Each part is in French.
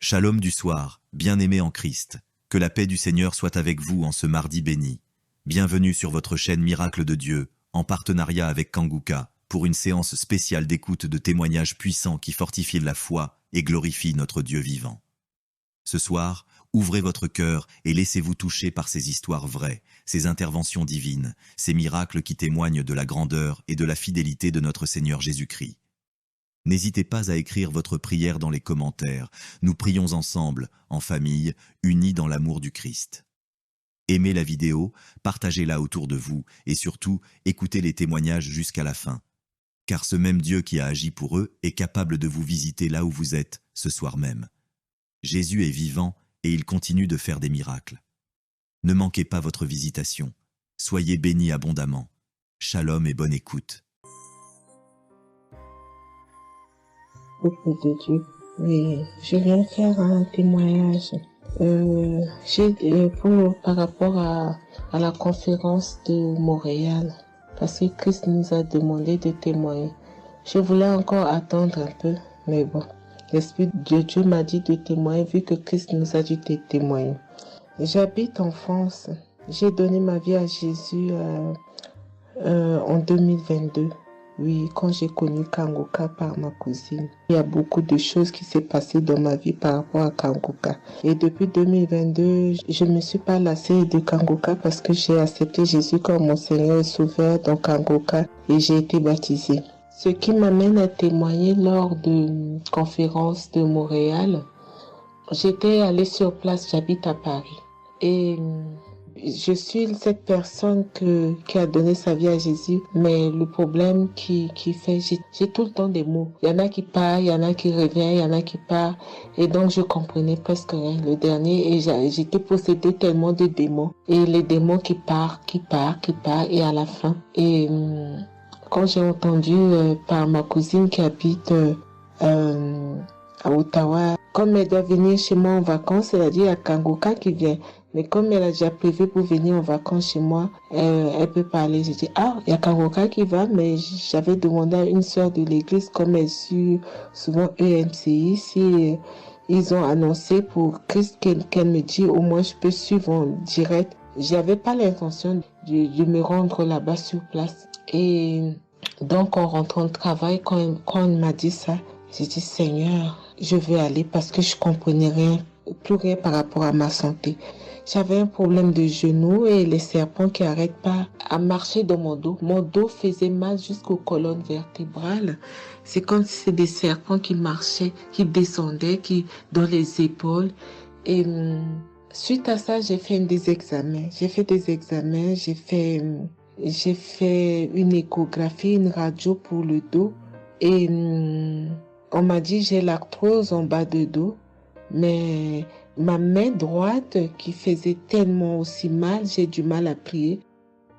Shalom du soir, bien-aimés en Christ. Que la paix du Seigneur soit avec vous en ce mardi béni. Bienvenue sur votre chaîne Miracle de Dieu, en partenariat avec Kanguka, pour une séance spéciale d'écoute de témoignages puissants qui fortifient la foi et glorifient notre Dieu vivant. Ce soir, ouvrez votre cœur et laissez-vous toucher par ces histoires vraies, ces interventions divines, ces miracles qui témoignent de la grandeur et de la fidélité de notre Seigneur Jésus-Christ. N'hésitez pas à écrire votre prière dans les commentaires. Nous prions ensemble, en famille, unis dans l'amour du Christ. Aimez la vidéo, partagez-la autour de vous et surtout, écoutez les témoignages jusqu'à la fin. Car ce même Dieu qui a agi pour eux est capable de vous visiter là où vous êtes, ce soir même. Jésus est vivant et il continue de faire des miracles. Ne manquez pas votre visitation. Soyez bénis abondamment. Shalom et bonne écoute. Peuple de Dieu. Oui, je viens faire un témoignage. Par rapport à la conférence de Montréal, parce que Christ nous a demandé de témoigner. Je voulais encore attendre un peu, mais bon, l'Esprit de Dieu m'a dit de témoigner vu que Christ nous a dit de témoigner. J'habite en France. J'ai donné ma vie à Jésus en 2022. Oui, quand j'ai connu Kanguka par ma cousine. Il y a beaucoup de choses qui s'est passées dans ma vie par rapport à Kanguka. Et depuis 2022, je ne me suis pas lassée de Kanguka parce que j'ai accepté Jésus comme mon Seigneur et Sauveur dans Kanguka et j'ai été baptisée. Ce qui m'amène à témoigner lors de conférence de Montréal, j'étais allée sur place, j'habite à Paris. Et je suis cette personne qui a donné sa vie à Jésus, mais le problème qui fait, j'ai tout le temps des mots. Il y en a qui partent, il y en a qui reviennent, il y en a qui partent, et donc je comprenais presque rien. Le dernier, et j'étais possédée tellement de démons, et les démons qui partent, et à la fin. Et quand j'ai entendu par ma cousine qui habite à Ottawa, comme elle doit venir chez moi en vacances, elle a dit à Kanguka qui vient. Mais comme elle a déjà prévu pour venir en vacances chez moi, elle peut parler. J'ai dit, il y a Kanguka qui va, mais j'avais demandé à une sœur de l'église, comme elle suit souvent EMCI, si ils ont annoncé pour Christ qu'elle me dit, au moins je peux suivre en direct. J'avais pas l'intention de me rendre là-bas sur place. Et donc, en rentrant de travail, quand elle m'a dit ça, j'ai dit, Seigneur, je vais aller parce que je comprenais rien, plus rien par rapport à ma santé. J'avais un problème de genou et les serpents qui n'arrêtent pas à marcher dans mon dos. Mon dos faisait mal jusqu'aux colonnes vertébrales. C'est comme si c'était des serpents qui marchaient, qui descendaient, dans les épaules. Et suite à ça, j'ai fait des examens. J'ai fait une échographie, une radio pour le dos. Et on m'a dit j'ai l'arthrose en bas de dos. Mais ma main droite qui faisait tellement aussi mal, j'ai du mal à plier.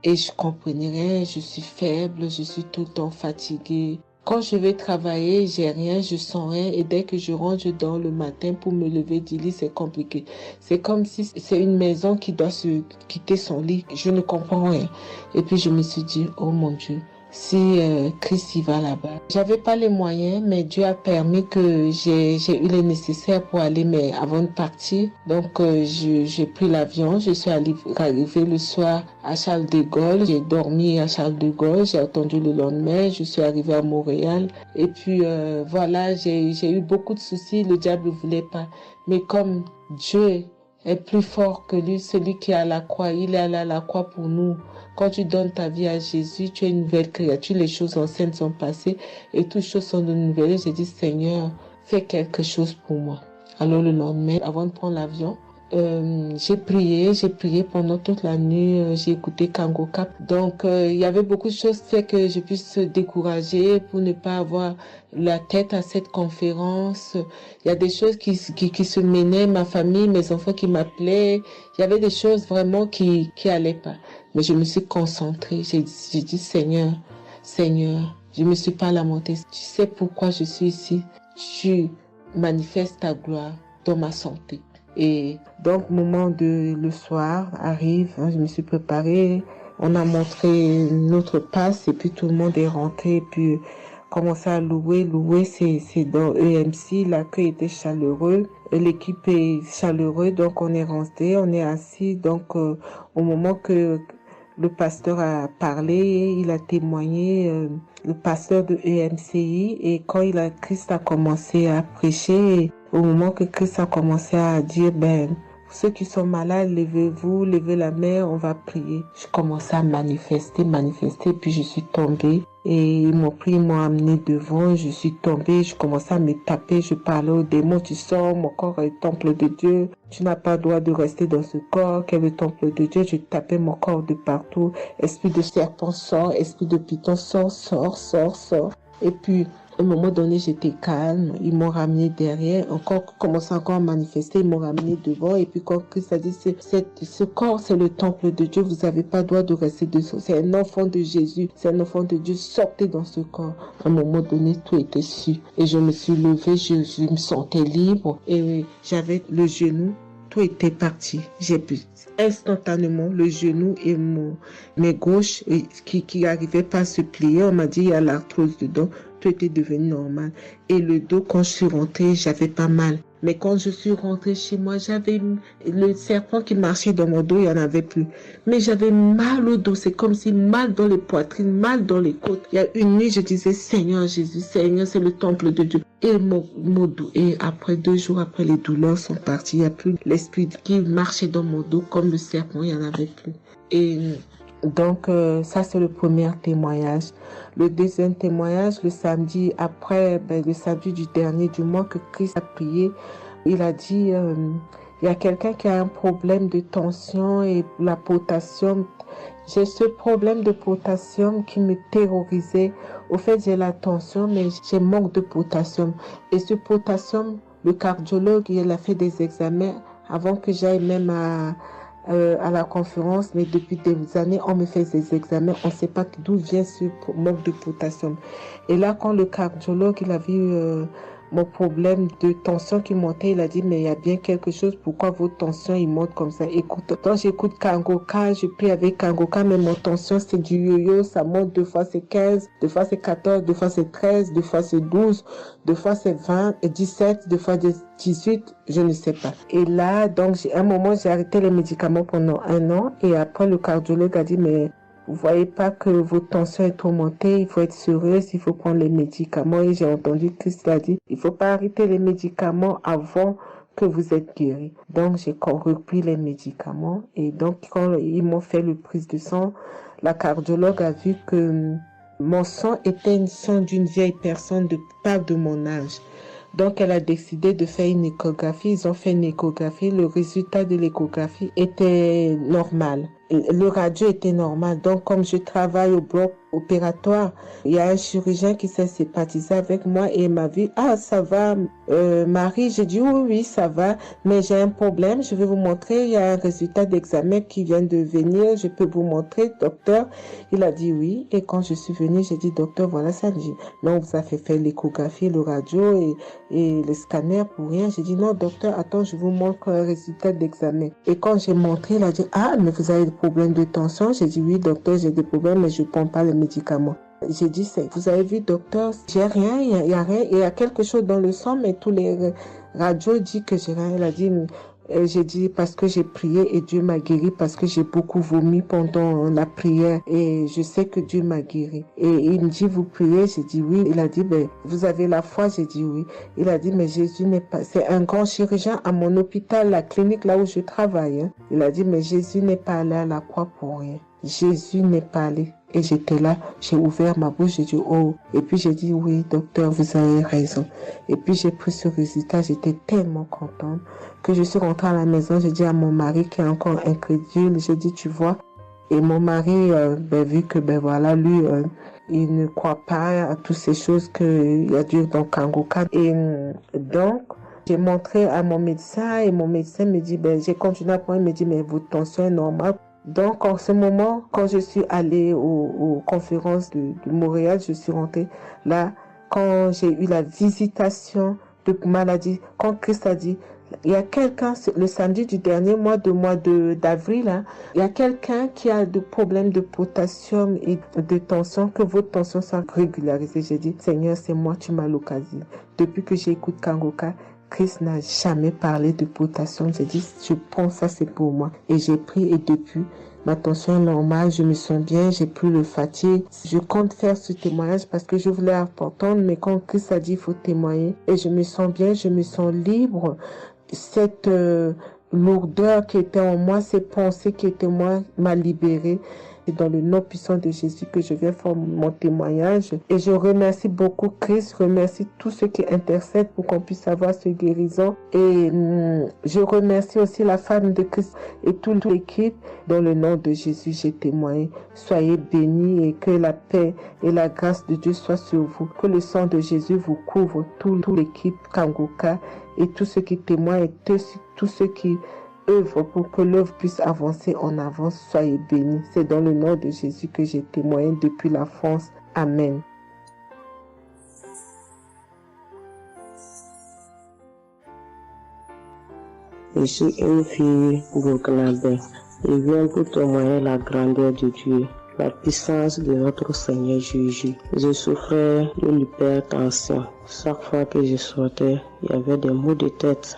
Et je comprenais rien, je suis faible, je suis tout le temps fatiguée. Quand je vais travailler, j'ai rien, je sens rien. Et dès que je rentre, je dors le matin pour me lever du lit, c'est compliqué. C'est comme si c'est une maison qui doit se quitter son lit. Je ne comprends rien. Et puis je me suis dit, oh mon Dieu, si Christ y va là-bas. J'avais pas les moyens, mais Dieu a permis que j'ai eu les nécessaires pour aller, mais avant de partir. Donc j'ai pris l'avion, je suis arrivée le soir à Charles de Gaulle, j'ai dormi à Charles de Gaulle, j'ai attendu le lendemain, je suis arrivée à Montréal. Et puis voilà, j'ai eu beaucoup de soucis, le diable ne voulait pas. Mais comme Dieu est plus fort que lui, celui qui est à la croix, il est allé à la croix pour nous. Quand tu donnes ta vie à Jésus, tu es une nouvelle créature, les choses anciennes sont passées et toutes choses sont de nouvelles. J'ai dit, Seigneur, fais quelque chose pour moi. Alors le lendemain, avant de prendre l'avion, j'ai prié pendant toute la nuit, j'ai écouté Kanguka. Donc il y avait beaucoup de choses qui fait que je puisse se décourager pour ne pas avoir la tête à cette conférence. Il y a des choses qui se menaient, ma famille, mes enfants qui m'appelaient. Il y avait des choses vraiment qui allaient pas. Mais je me suis concentrée. J'ai dit, Seigneur, je me suis pas lamentée. Tu sais pourquoi je suis ici. Tu manifestes ta gloire dans ma santé. Et donc, le soir arrive, je me suis préparée. On a montré notre passe et puis tout le monde est rentré. Et puis, commencé à louer, c'est dans EMC, l'accueil était chaleureux, l'équipe est chaleureuse, donc on est resté, on est assis, donc au moment que le pasteur a parlé, il a témoigné, le pasteur de EMCI, et quand Christ a commencé à prêcher, au moment que Christ a commencé à dire, ceux qui sont malades, levez-vous, levez la main, on va prier. Je commençais à manifester, puis je suis tombée. Et ils m'ont pris, ils m'ont amené devant, je suis tombée, je commençais à me taper, je parlais aux démons, tu sors, mon corps est le temple de Dieu, tu n'as pas le droit de rester dans ce corps, qui est le temple de Dieu, je tapais mon corps de partout, esprit de serpent sort, esprit de python sort. Et puis, à un moment donné, j'étais calme. Ils m'ont ramené derrière. Commençant encore à manifester. Ils m'ont ramené devant. Et puis, quand Christ a dit, ce corps, c'est le temple de Dieu. Vous n'avez pas le droit de rester dessous. C'est un enfant de Jésus. C'est un enfant de Dieu. Sortez dans ce corps. À un moment donné, tout était su. Et je me suis levée. Je me sentais libre. Et j'avais le genou. Tout était parti. J'ai pu instantanément le genou et mes gauches qui n'arrivaient pas à se plier. On m'a dit, il y a l'arthrose dedans. Tout était devenu normal. Et le dos, quand je suis rentrée, j'avais pas mal. Mais quand je suis rentrée chez moi, j'avais le serpent qui marchait dans mon dos, il n'y en avait plus. Mais j'avais mal au dos. C'est comme si mal dans les poitrines, mal dans les côtes. Il y a une nuit, je disais, Seigneur Jésus, Seigneur, c'est le temple de Dieu. Et mon dos. Et après 2 jours après, les douleurs sont parties. Il n'y a plus l'esprit qui marchait dans mon dos comme le serpent, il n'y en avait plus. Et donc, ça, c'est le premier témoignage. Le deuxième témoignage, le samedi après, le samedi du dernier du mois que Christ a prié, il a dit, il y a quelqu'un qui a un problème de tension et la potassium. J'ai ce problème de potassium qui me terrorisait. Au fait, j'ai la tension, mais j'ai manque de potassium. Et ce potassium, le cardiologue, il a fait des examens avant que j'aille même à la conférence, mais depuis des années, on me fait des examens, on ne sait pas d'où vient ce manque de potassium. Et là, quand le cardiologue, il a vu mon problème de tension qui montait, il a dit, mais il y a bien quelque chose, pourquoi vos tensions, ils montent comme ça? Écoute, quand j'écoute Kangoka, je prie avec Kangoka, mais mon tension, c'est du yo-yo, ça monte, 2 fois c'est 15, 2 fois c'est 14, 2 fois c'est 13, 2 fois c'est 12, 2 fois c'est 20, et 17, 2 fois 18, je ne sais pas. Et là, donc, à un moment, j'ai arrêté les médicaments pendant 1 an, et après, le cardiologue a dit, mais vous voyez pas que votre tension est trop montée, il faut être sérieuse, il faut prendre les médicaments. Et j'ai entendu Christ a dit, il faut pas arrêter les médicaments avant que vous êtes guéri. Donc, j'ai repris les médicaments. Et donc, quand ils m'ont fait le prise de sang, la cardiologue a vu que mon sang était une sang d'une vieille personne, pas de mon âge. Donc, elle a décidé de faire une échographie. Ils ont fait une échographie. Le résultat de l'échographie était normal. Le radio était normal. Donc, comme je travaille au bloc opératoire, il y a un chirurgien qui s'est sympathisé avec moi et il m'a vu. Ah, ça va, Marie? J'ai dit oui, ça va, mais j'ai un problème. Je vais vous montrer. Il y a un résultat d'examen qui vient de venir. Je peux vous montrer, docteur. Il a dit oui. Et quand je suis venue, j'ai dit, docteur, voilà ça. J'ai dit, non, vous avez fait l'échographie, le radio et le scanner pour rien. J'ai dit, non, docteur, attends, je vous montre un résultat d'examen. Et quand j'ai montré, il a dit, ah, mais vous avez des problèmes de tension? J'ai dit, oui, docteur, j'ai des problèmes, mais je ne prends pas les médicaments. J'ai dit, vous avez vu, docteur, j'ai rien, il y a rien, il y a quelque chose dans le sang, mais tous les radios disent que j'ai rien. Il a dit, j'ai dit, parce que j'ai prié et Dieu m'a guéri, parce que j'ai beaucoup vomi pendant la prière et je sais que Dieu m'a guéri. Et il me dit, vous priez? J'ai dit oui. Il a dit, vous avez la foi? J'ai dit oui. Il a dit, mais Jésus n'est pas, c'est un grand chirurgien à mon hôpital, la clinique là où je travaille. Hein. Il a dit, mais Jésus n'est pas allé à la croix pour rien. Jésus n'est pas allé. Et j'étais là, j'ai ouvert ma bouche, j'ai dit oh. Et puis j'ai dit oui, docteur, vous avez raison. Et puis j'ai pris ce résultat, j'étais tellement contente que je suis rentrée à la maison, j'ai dit à mon mari qui est encore incrédule, j'ai dit tu vois. Et mon mari, vu que voilà, lui, il ne croit pas à toutes ces choses qu'il y a Dieu dans Kangoka. Et donc, j'ai montré à mon médecin et mon médecin me dit, j'ai continué à prendre, il me dit, mais votre tension est normale. Donc, en ce moment, quand je suis allée aux conférences de Montréal, je suis rentrée là, quand j'ai eu la visitation de maladie, quand Christ a dit, Il y a quelqu'un, le samedi du dernier mois d'avril, hein, il y a quelqu'un qui a des problèmes de potassium et de tension, que votre tension soit régularisée. J'ai dit, Seigneur, c'est moi, tu m'as localisé. Depuis que j'écoute Kangoka, Christ n'a jamais parlé de potassium. J'ai dit, je prends ça, c'est pour moi. Et j'ai pris, et depuis, ma tension est normale, je me sens bien, j'ai plus le fatigue. Je compte faire ce témoignage parce que je voulais entendre, mais quand Christ a dit, il faut témoigner. Et je me sens bien, je me sens libre. Cette lourdeur qui était en moi, ces pensées qui étaient en moi, m'a libérée. C'est dans le nom puissant de Jésus que je viens faire mon témoignage. Et je remercie beaucoup Christ, je remercie tous ceux qui intercèdent pour qu'on puisse avoir ce guérison. Et je remercie aussi la femme de Christ et toute l'équipe. Dans le nom de Jésus, j'ai témoigné. Soyez bénis et que la paix et la grâce de Dieu soient sur vous. Que le sang de Jésus vous couvre, toute l'équipe Kangoka et tous ceux qui témoignent et tous ceux qui œuvre pour que l'œuvre puisse avancer en avant. Soyez bénis. C'est dans le nom de Jésus que j'ai témoigné depuis la France. Amen. Je suis une fille burkinabé. Je viens pour témoigner la grandeur de Dieu, la puissance de notre Seigneur Jésus. Je souffrais de l'hypertension. Chaque fois que je sortais, il y avait des maux de tête.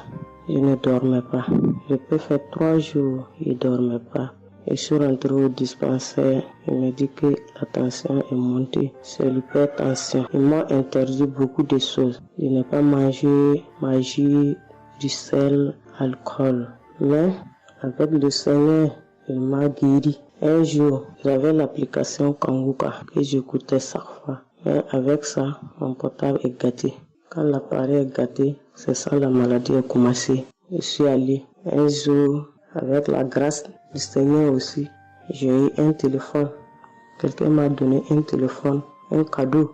Je ne dormais pas. Je peux faire 3 jours, je ne dormais pas. Je suis rentré au dispensaire. Il me dit que la tension est montée. C'est l'hypertension. Ils m'ont interdit beaucoup de choses. Je n'ai pas mangé, du sel, alcool. Mais avec le Seigneur, il m'a guéri. Un jour, j'avais l'application Kangoka que j'écoutais chaque fois. Mais avec ça, mon portable est gâté. Quand l'appareil est gâté, c'est ça la maladie a commencé. Je suis allé un jour, avec la grâce du Seigneur aussi, j'ai eu un téléphone. Quelqu'un m'a donné un téléphone, un cadeau.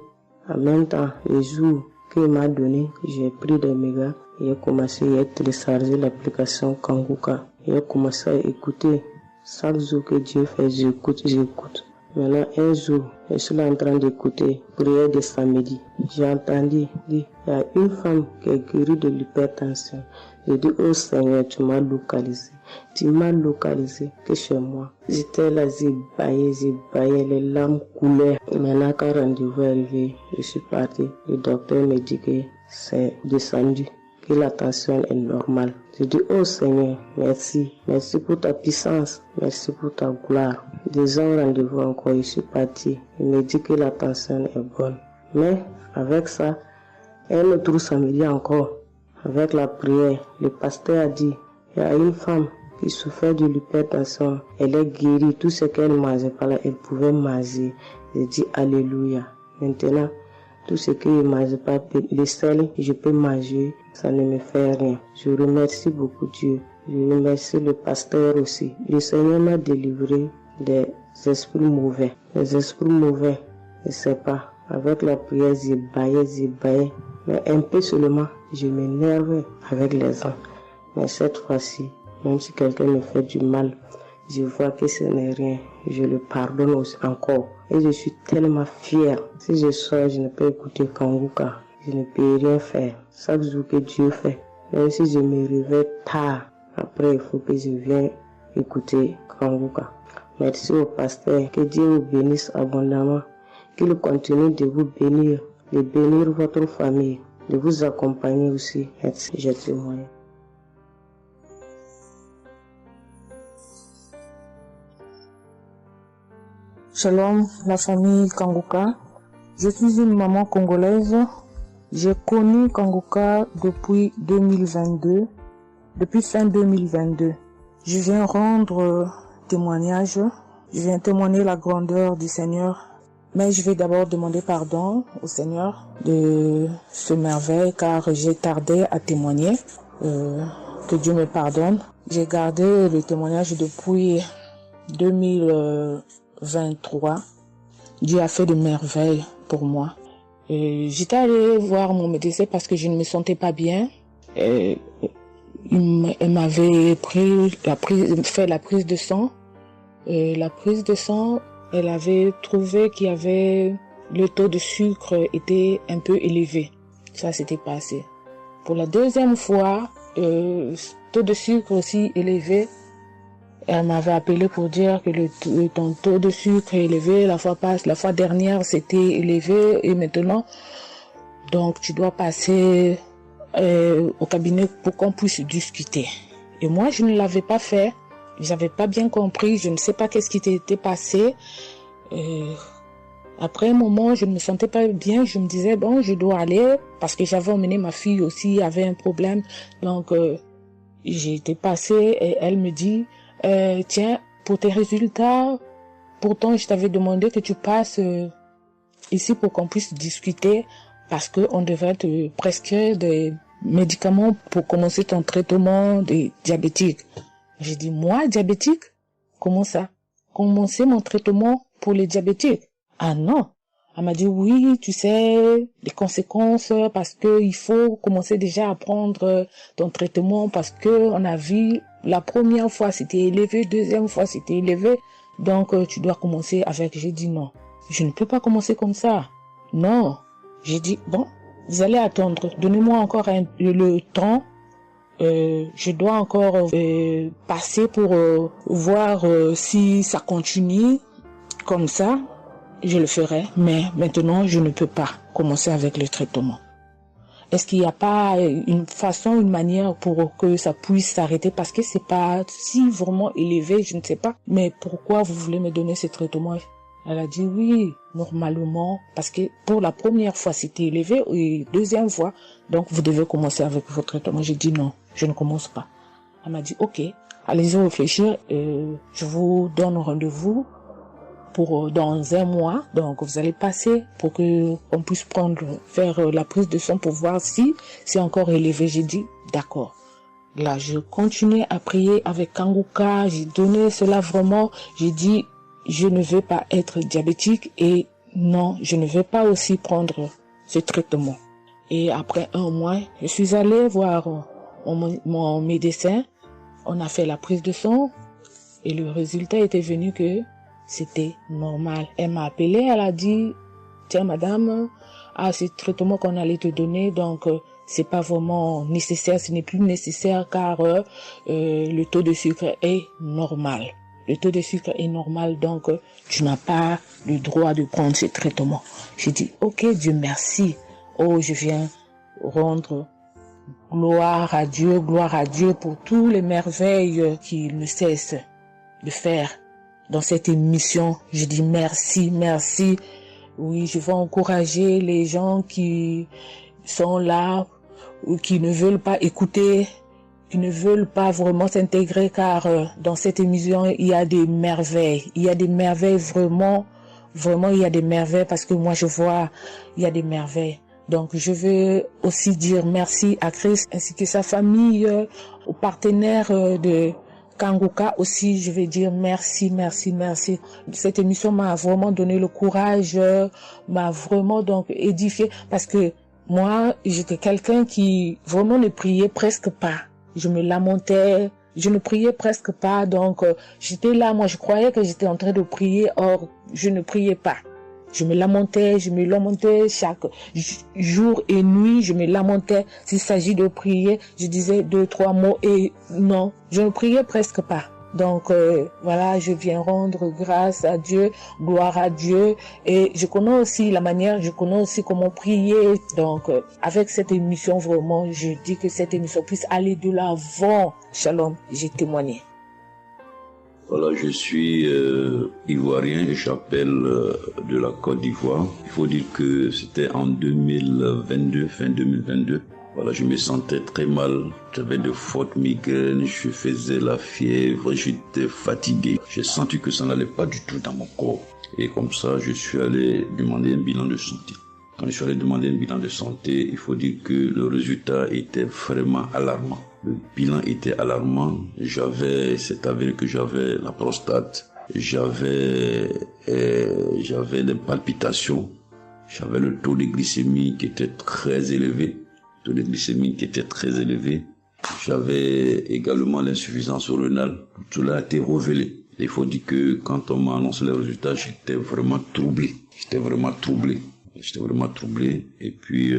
En même temps, le jour qu'il m'a donné, j'ai pris des mégas et j'ai commencé à télécharger l'application Kangoka. J'ai commencé à écouter. Chaque jour que Dieu fait, j'écoute. Maintenant, un jour, je suis là en train d'écouter prière de samedi. J'ai entendu dire, il y a une femme qui est guérie de l'hypertension. J'ai dit, oh Seigneur, tu m'as localisé. Tu m'as localisé que chez moi. J'étais là, j'ai baillé, les larmes coulaient. Maintenant, quand le rendez-vous est arrivé, je suis parti. Le docteur me dit que c'est descendu, que la tension est normale. Je dis, oh Seigneur, merci. Merci pour ta puissance. Merci pour ta gloire. Déjà au rendez-vous encore, je suis parti. Il me dit que la tension est bonne. Mais avec ça, un autre samedi encore, avec la prière, le pasteur a dit, il y a une femme qui souffrait de l'hypertension. Elle est guérie. Tout ce qu'elle ne mangeait pas là, elle pouvait manger. J'ai dit, alléluia. Maintenant, tout ce que je ne mange pas, le sel, je peux manger, ça ne me fait rien. Je remercie beaucoup Dieu. Je remercie le pasteur aussi. Le Seigneur m'a délivré des esprits mauvais. Les esprits mauvais, je ne sais pas. Avec la prière, j'ai baillé. Mais un peu seulement, je m'énerve avec les gens. Mais cette fois-ci, même si quelqu'un me fait du mal, je vois que ce n'est rien. Je le pardonne aussi encore. Et je suis tellement fière. Si je sors, je ne peux écouter Kangoka. Je ne peux rien faire. Chaque jour que Dieu fait. Même si je me réveille tard, après il faut que je vienne écouter Kangoka. Merci au pasteur. Que Dieu vous bénisse abondamment. Qu'il continue de vous bénir, de bénir votre famille, de vous accompagner aussi. Merci, je témoigne. Shalom, la famille Kangoka. Je suis une maman congolaise. J'ai connu Kangoka depuis 2022, depuis fin 2022. Je viens rendre témoignage. Je viens témoigner la grandeur du Seigneur. Mais je vais d'abord demander pardon au Seigneur de ce merveille car j'ai tardé à témoigner. Que Dieu me pardonne. J'ai gardé le témoignage depuis 2023. Dieu a fait de merveilles pour moi. J'étais allée voir mon médecin parce que je ne me sentais pas bien. Elle m'avait fait la prise de sang. La prise de sang, elle avait trouvé qu'il y avait le taux de sucre était un peu élevé. Ça s'était passé. Pour la deuxième fois, taux de sucre aussi élevé. Elle m'avait appelé pour dire que ton taux de sucre est élevé, la fois dernière c'était élevé et maintenant, donc tu dois passer au cabinet pour qu'on puisse discuter. Et moi, je ne l'avais pas fait, j'avais pas bien compris, je ne sais pas qu'est-ce qui était passé. Après un moment, je ne me sentais pas bien, je me disais bon, je dois aller parce que j'avais emmené ma fille aussi, avait un problème, donc j'ai été passée et elle me dit tiens, pour tes résultats, pourtant je t'avais demandé que tu passes ici pour qu'on puisse discuter parce qu'on devrait te prescrire des médicaments pour commencer ton traitement de diabétique. J'ai dit, moi, diabétique? Comment ça? Commencer mon traitement pour les diabétiques? Ah non. Elle m'a dit, oui, tu sais, les conséquences, parce que il faut commencer déjà à prendre ton traitement parce que on a vu la première fois c'était élevé, deuxième fois c'était élevé, donc tu dois commencer avec. J'ai dit non, je ne peux pas commencer comme ça. Non. J'ai dit, bon, vous allez attendre, donnez-moi encore le temps, je dois encore passer pour voir si ça continue comme ça. Je le ferai, mais maintenant, je ne peux pas commencer avec le traitement. Est-ce qu'il n'y a pas une façon, une manière pour que ça puisse s'arrêter? Parce que c'est pas si vraiment élevé, je ne sais pas. Mais pourquoi vous voulez me donner ce traitement? Elle a dit oui, normalement, parce que pour la première fois, c'était élevé, et deuxième fois, donc vous devez commencer avec votre traitement. J'ai dit non, je ne commence pas. Elle m'a dit ok, allez-y réfléchir, je vous donne rendez-vous pour dans un mois, donc vous allez passer pour que on puisse faire la prise de sang pour voir si c'est encore élevé. J'ai dit d'accord. Là, je continuais à prier avec Kanguka, j'ai donné cela vraiment, j'ai dit je ne veux pas être diabétique et non, je ne veux pas aussi prendre ce traitement. Et après un mois, je suis allée voir mon médecin, on a fait la prise de sang et le résultat était venu que c'était normal. Elle m'a appelé, elle a dit, tiens madame, ce traitement qu'on allait te donner, donc c'est pas vraiment nécessaire, ce n'est plus nécessaire car le taux de sucre est normal. Le taux de sucre est normal, donc tu n'as pas le droit de prendre ce traitement. J'ai dit, ok, Dieu merci. Oh, je viens rendre gloire à Dieu pour toutes les merveilles qu'il ne cesse de faire dans cette émission. Je dis merci, merci. Oui, je veux encourager les gens qui sont là ou qui ne veulent pas écouter, qui ne veulent pas vraiment s'intégrer, car dans cette émission, il y a des merveilles. Il y a des merveilles vraiment, il y a des merveilles parce que moi je vois, il y a des merveilles. Donc je veux aussi dire merci à Christ ainsi que sa famille, aux partenaires de Kanguka aussi, je vais dire merci, merci, merci. Cette émission m'a vraiment donné le courage, m'a vraiment donc édifié parce que moi, j'étais quelqu'un qui vraiment ne priait presque pas. Je me lamentais, je ne priais presque pas, donc j'étais là, moi je croyais que j'étais en train de prier, or je ne priais pas. Je me lamentais chaque jour et nuit, je me lamentais. S'il s'agit de prier, je disais 2-3 mots et non, je ne priais presque pas. Donc voilà, je viens rendre grâce à Dieu, gloire à Dieu, et je connais aussi comment prier. Donc avec cette émission, vraiment, je dis que cette émission puisse aller de l'avant. Shalom, j'ai témoigné. Voilà, je suis ivoirien et j'appelle de la Côte d'Ivoire. Il faut dire que c'était en 2022, fin 2022. Voilà, je me sentais très mal. J'avais de fortes migraines, je faisais la fièvre, j'étais fatigué. J'ai senti que ça n'allait pas du tout dans mon corps. Et comme ça, je suis allé demander un bilan de santé. Quand je suis allé demander un bilan de santé, il faut dire que le résultat était vraiment alarmant. Le bilan était alarmant. C'est avéré que j'avais la prostate, j'avais des palpitations, j'avais le taux de glycémie qui était très élevé. J'avais également l'insuffisance rénale. Tout cela a été révélé. Il faut dire que quand on m'a annoncé les résultats, j'étais vraiment troublé. Et puis,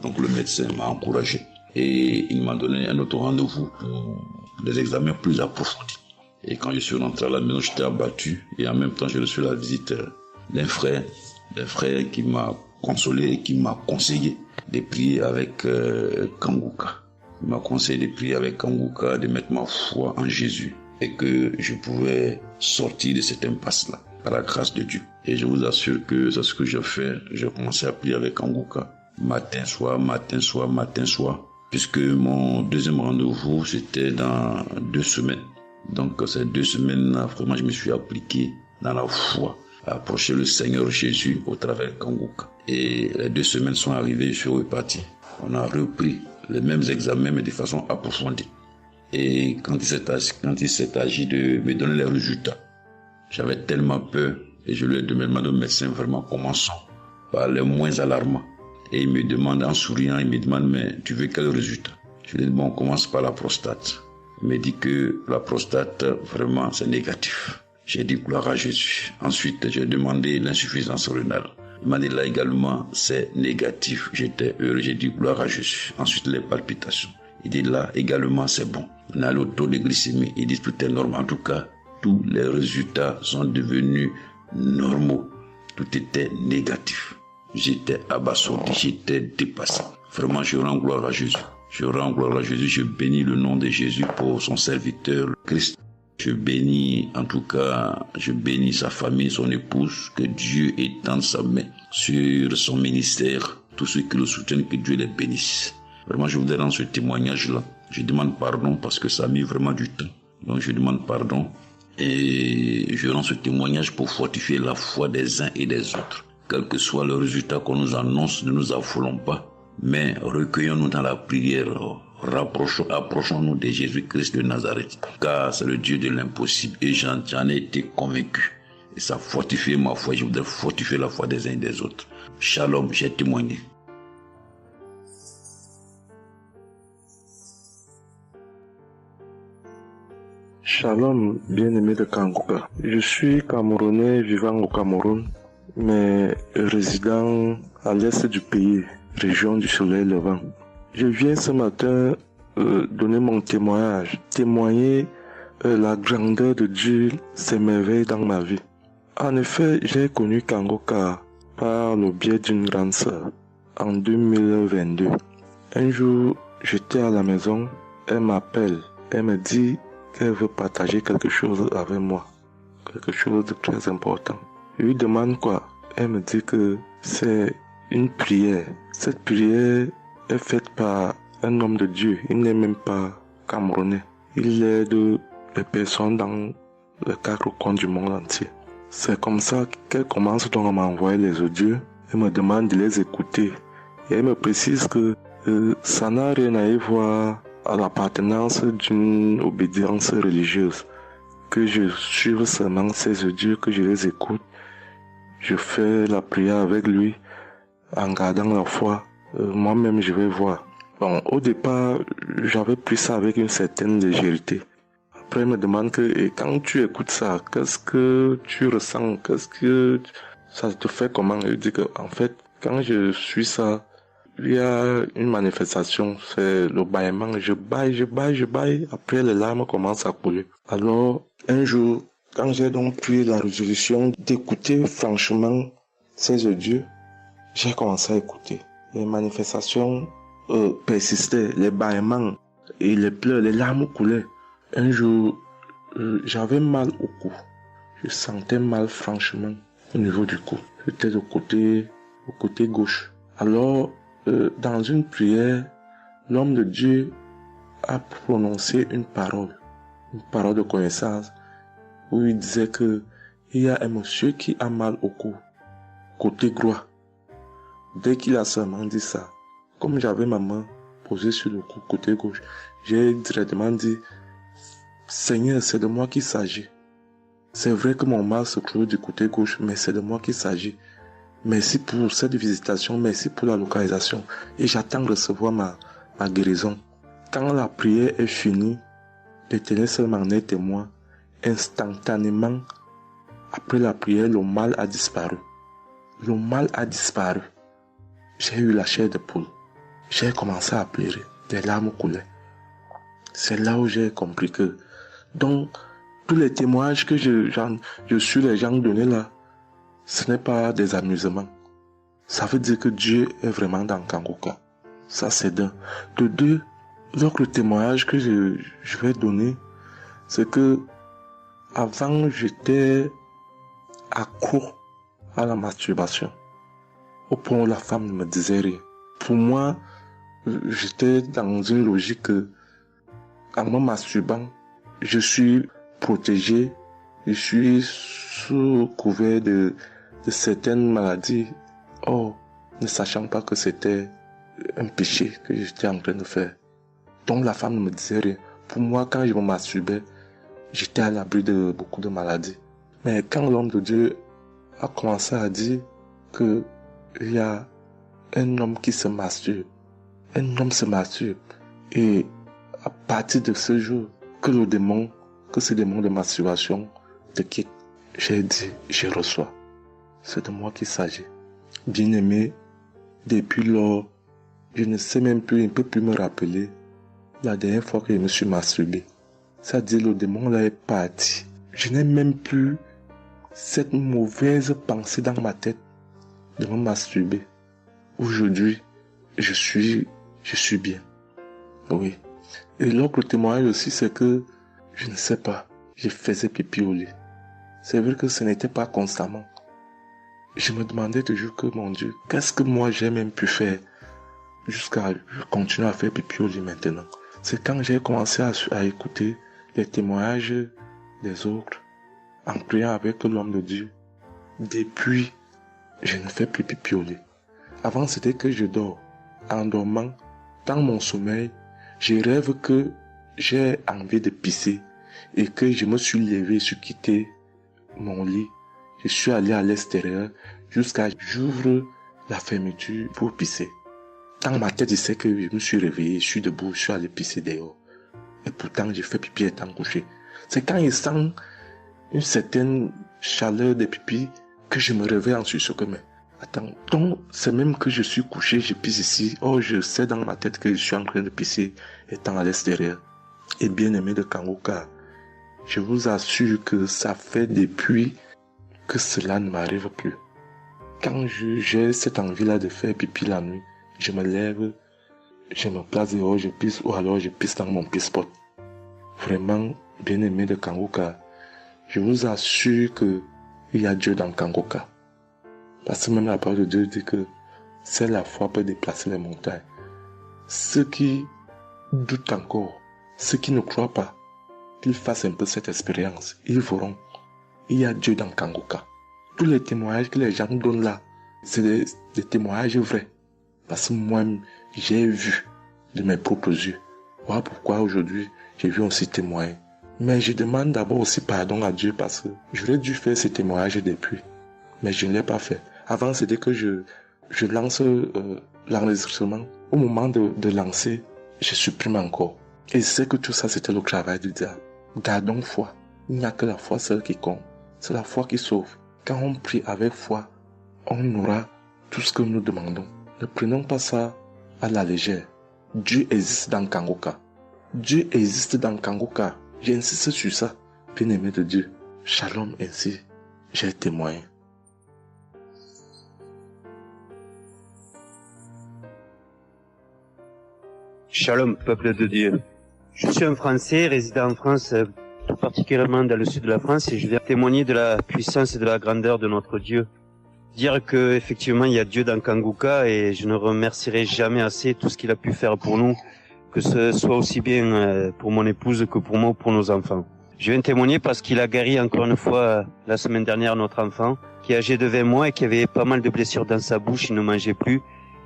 donc le médecin m'a encouragé. Et il m'a donné un autre rendez-vous pour des examens plus approfondis. Et quand je suis rentré à la maison, j'étais abattu. Et en même temps, j'ai reçu la visite d'un frère qui m'a consolé et qui m'a conseillé de prier avec Kanguka. Il m'a conseillé de prier avec Kanguka, de mettre ma foi en Jésus et que je pouvais sortir de cette impasse-là par la grâce de Dieu. Et je vous assure que c'est ce que j'ai fait. J'ai commencé à prier avec Kanguka matin, soir, puisque mon deuxième rendez-vous, c'était dans 2 semaines. Donc ces 2 semaines-là, vraiment, je me suis appliqué dans la foi à approcher le Seigneur Jésus au travers de Kanguka. Et les 2 semaines sont arrivées, je suis reparti. On a repris les mêmes examens, mais de façon approfondie. Et quand il s'est agi de me donner les résultats, j'avais tellement peur et je lui ai demandé au médecin vraiment commençons par les moins alarmants. Et il me demande en souriant, mais tu veux quel résultat? Je lui ai dit bon, on commence par la prostate. Il me dit que la prostate, vraiment, c'est négatif. J'ai dit gloire à Jésus. Ensuite, j'ai demandé l'insuffisance rénale. Il m'a dit là également, c'est négatif. J'étais heureux, j'ai dit gloire à Jésus. Ensuite, les palpitations. Il dit là également, c'est bon. On a le taux de glycémie. Il dit tout est normal. En tout cas, tous les résultats sont devenus normaux. Tout était négatif. J'étais abasourdi, j'étais dépassé. Vraiment, je rends gloire à Jésus. Je rends gloire à Jésus. Je bénis le nom de Jésus pour son serviteur, le Christ. Je bénis, en tout cas, je bénis sa famille, son épouse, que Dieu étende sa main sur son ministère. Tous ceux qui le soutiennent, que Dieu les bénisse. Vraiment, je voudrais rendre ce témoignage-là. Je demande pardon parce que ça a mis vraiment du temps. Donc, je demande pardon et je rends ce témoignage pour fortifier la foi des uns et des autres. Quel que soit le résultat qu'on nous annonce, ne nous affolons pas, mais recueillons-nous dans la prière. Approchons-nous de Jésus-Christ de Nazareth, car c'est le Dieu de l'impossible et j'en ai été convaincu. Et ça fortifie ma foi, je voudrais fortifier la foi des uns et des autres. Shalom, j'ai témoigné. Shalom, bien-aimé de Kanguka. Je suis Camerounais vivant au Cameroun, mais résident à l'est du pays, région du soleil levant. Je viens ce matin donner mon témoignage, témoigner la grandeur de Dieu, ses merveilles dans ma vie. En effet, j'ai connu Kanguka par le biais d'une grande sœur en 2022. Un jour, j'étais à la maison, elle m'appelle, elle me dit qu'elle veut partager quelque chose avec moi, quelque chose de très important. Je lui demande quoi? Elle me dit que c'est une prière. Cette prière est faite par un homme de Dieu. Il n'est même pas camerounais. Il aide les personnes dans les 4 coins du monde entier. C'est comme ça qu'elle commence donc à m'envoyer les audios. Elle me demande de les écouter. Et elle me précise que ça n'a rien à y voir à l'appartenance d'une obédience religieuse. Que je suive seulement ces audios, que je les écoute. Je fais la prière avec lui en gardant la foi. Moi-même, je vais voir. Bon, au départ, j'avais pris ça avec une certaine légèreté. Après, il me demande que, et quand tu écoutes ça, qu'est-ce que tu ressens? Qu'est-ce que ça te fait comment? Je dis que, en fait, quand je suis ça, il y a une manifestation, c'est le bâillement. Je baille. Après, les larmes commencent à couler. Alors, un jour, quand j'ai donc pris la résolution d'écouter franchement ces audios, j'ai commencé à écouter. Les manifestations persistaient, les bâillements et les pleurs, les larmes coulaient. Un jour, j'avais mal au cou. Je sentais mal franchement au niveau du cou. J'étais au côté gauche. Alors, dans une prière, l'homme de Dieu a prononcé une parole de connaissance, où il disait que il y a un monsieur qui a mal au cou, côté droit. Dès qu'il a seulement dit ça, comme j'avais ma main posée sur le cou, côté gauche, j'ai directement dit, Seigneur, c'est de moi qu'il s'agit. C'est vrai que mon mal se trouve du côté gauche, mais c'est de moi qu'il s'agit. Merci pour cette visitation, merci pour la localisation. Et j'attends de recevoir ma guérison. Quand la prière est finie, l'Éternel seul m'en est témoin. Instantanément, après la prière, le mal a disparu. J'ai eu la chair de poule. J'ai commencé à pleurer. des larmes coulaient. C'est là où j'ai compris que, donc, tous les témoignages que je suis les gens donnés là, ce n'est pas des amusements. Ça veut dire que Dieu est vraiment dans Kangoka. Ça, c'est d'un. De deux, l'autre témoignage que je vais donner, c'est que avant, j'étais accro à la masturbation. Au point où la femme ne me disait rien. Pour moi, j'étais dans une logique que, en me masturbant, je suis protégé, je suis sous couvert de certaines maladies. Oh, ne sachant pas que c'était un péché que j'étais en train de faire. Donc la femme ne me disait rien. Pour moi, quand je me masturbais, j'étais à l'abri de beaucoup de maladies. Mais quand l'homme de Dieu a commencé à dire que il y a un homme qui se masturbe, un homme se masturbe, et à partir de ce jour, que ce démon de masturbation te quitte, j'ai dit, je reçois. C'est de moi qu'il s'agit. Bien-aimé, depuis lors, je ne sais même plus, je ne peux plus me rappeler la dernière fois que je me suis masturbé. C'est-à-dire, le démon là est parti. Je n'ai même plus cette mauvaise pensée dans ma tête de me masturber. Aujourd'hui, je suis bien. Oui. Et l'autre témoignage aussi, c'est que, je ne sais pas, je faisais pipi au lit. C'est vrai que ce n'était pas constamment. Je me demandais toujours que, mon Dieu, qu'est-ce que moi j'ai même pu faire jusqu'à continuer à faire pipi au lit maintenant. C'est quand j'ai commencé à écouter les témoignages des autres, en priant avec l'homme de Dieu. Depuis, je ne fais plus pipi au lit. Avant, c'était que je dors. En dormant, dans mon sommeil, je rêve que j'ai envie de pisser et que je me suis levé, je suis quitté mon lit. Je suis allé à l'extérieur jusqu'à j'ouvre la fermeture pour pisser. Dans ma tête, je sais que je me suis réveillé, je suis debout, je suis allé pisser dehors. Et pourtant, j'ai fait pipi étant couché. C'est quand je sens une certaine chaleur de pipi que je me réveille en sursaut que, mais attends, donc c'est même que je suis couché, je pisse ici. Oh, je sais dans ma tête que je suis en train de pisser étant à l'extérieur. Et bien aimé de Kangoka, je vous assure que ça fait depuis que cela ne m'arrive plus. Quand j'ai cette envie-là de faire pipi la nuit, je me lève, je me place dehors, je pisse, ou alors je pisse dans mon pisse-pot. Vraiment, bien aimé de Kangoka, je vous assure que il y a Dieu dans Kangoka. Parce que même la parole de Dieu dit que c'est la foi peut déplacer les montagnes. Ceux qui doutent encore, ceux qui ne croient pas, qu'ils fassent un peu cette expérience, ils verront. Il y a Dieu dans Kangoka. Tous les témoignages que les gens donnent là, c'est des témoignages vrais. Parce que moi, j'ai vu de mes propres yeux. Voilà pourquoi aujourd'hui, j'ai vu aussi témoigner. Mais je demande d'abord aussi pardon à Dieu parce que j'aurais dû faire ces témoignages depuis. Mais je ne l'ai pas fait. Avant, c'était que je lance l'enregistrement. Au moment de lancer, je supprime encore. Et je sais que tout ça, c'était le travail du diable. Gardons foi. Il n'y a que la foi seule qui compte. C'est la foi qui sauve. Quand on prie avec foi, on aura tout ce que nous demandons. Ne prenons pas ça à la légère. Dieu existe dans Kangoka. Dieu existe dans Kangoka. J'insiste sur ça. Bien-aimé de Dieu. Shalom ainsi. J'ai témoigné. Shalom, peuple de Dieu. Je suis un Français résidant en France, tout particulièrement dans le sud de la France, et je viens témoigner de la puissance et de la grandeur de notre Dieu. Dire que effectivement il y a Dieu dans Kangoka, et je ne remercierai jamais assez tout ce qu'il a pu faire pour nous, que ce soit aussi bien pour mon épouse que pour moi ou pour nos enfants. Je viens témoigner parce qu'il a guéri encore une fois la semaine dernière notre enfant, qui est âgé de 20 mois et qui avait pas mal de blessures dans sa bouche, il ne mangeait plus.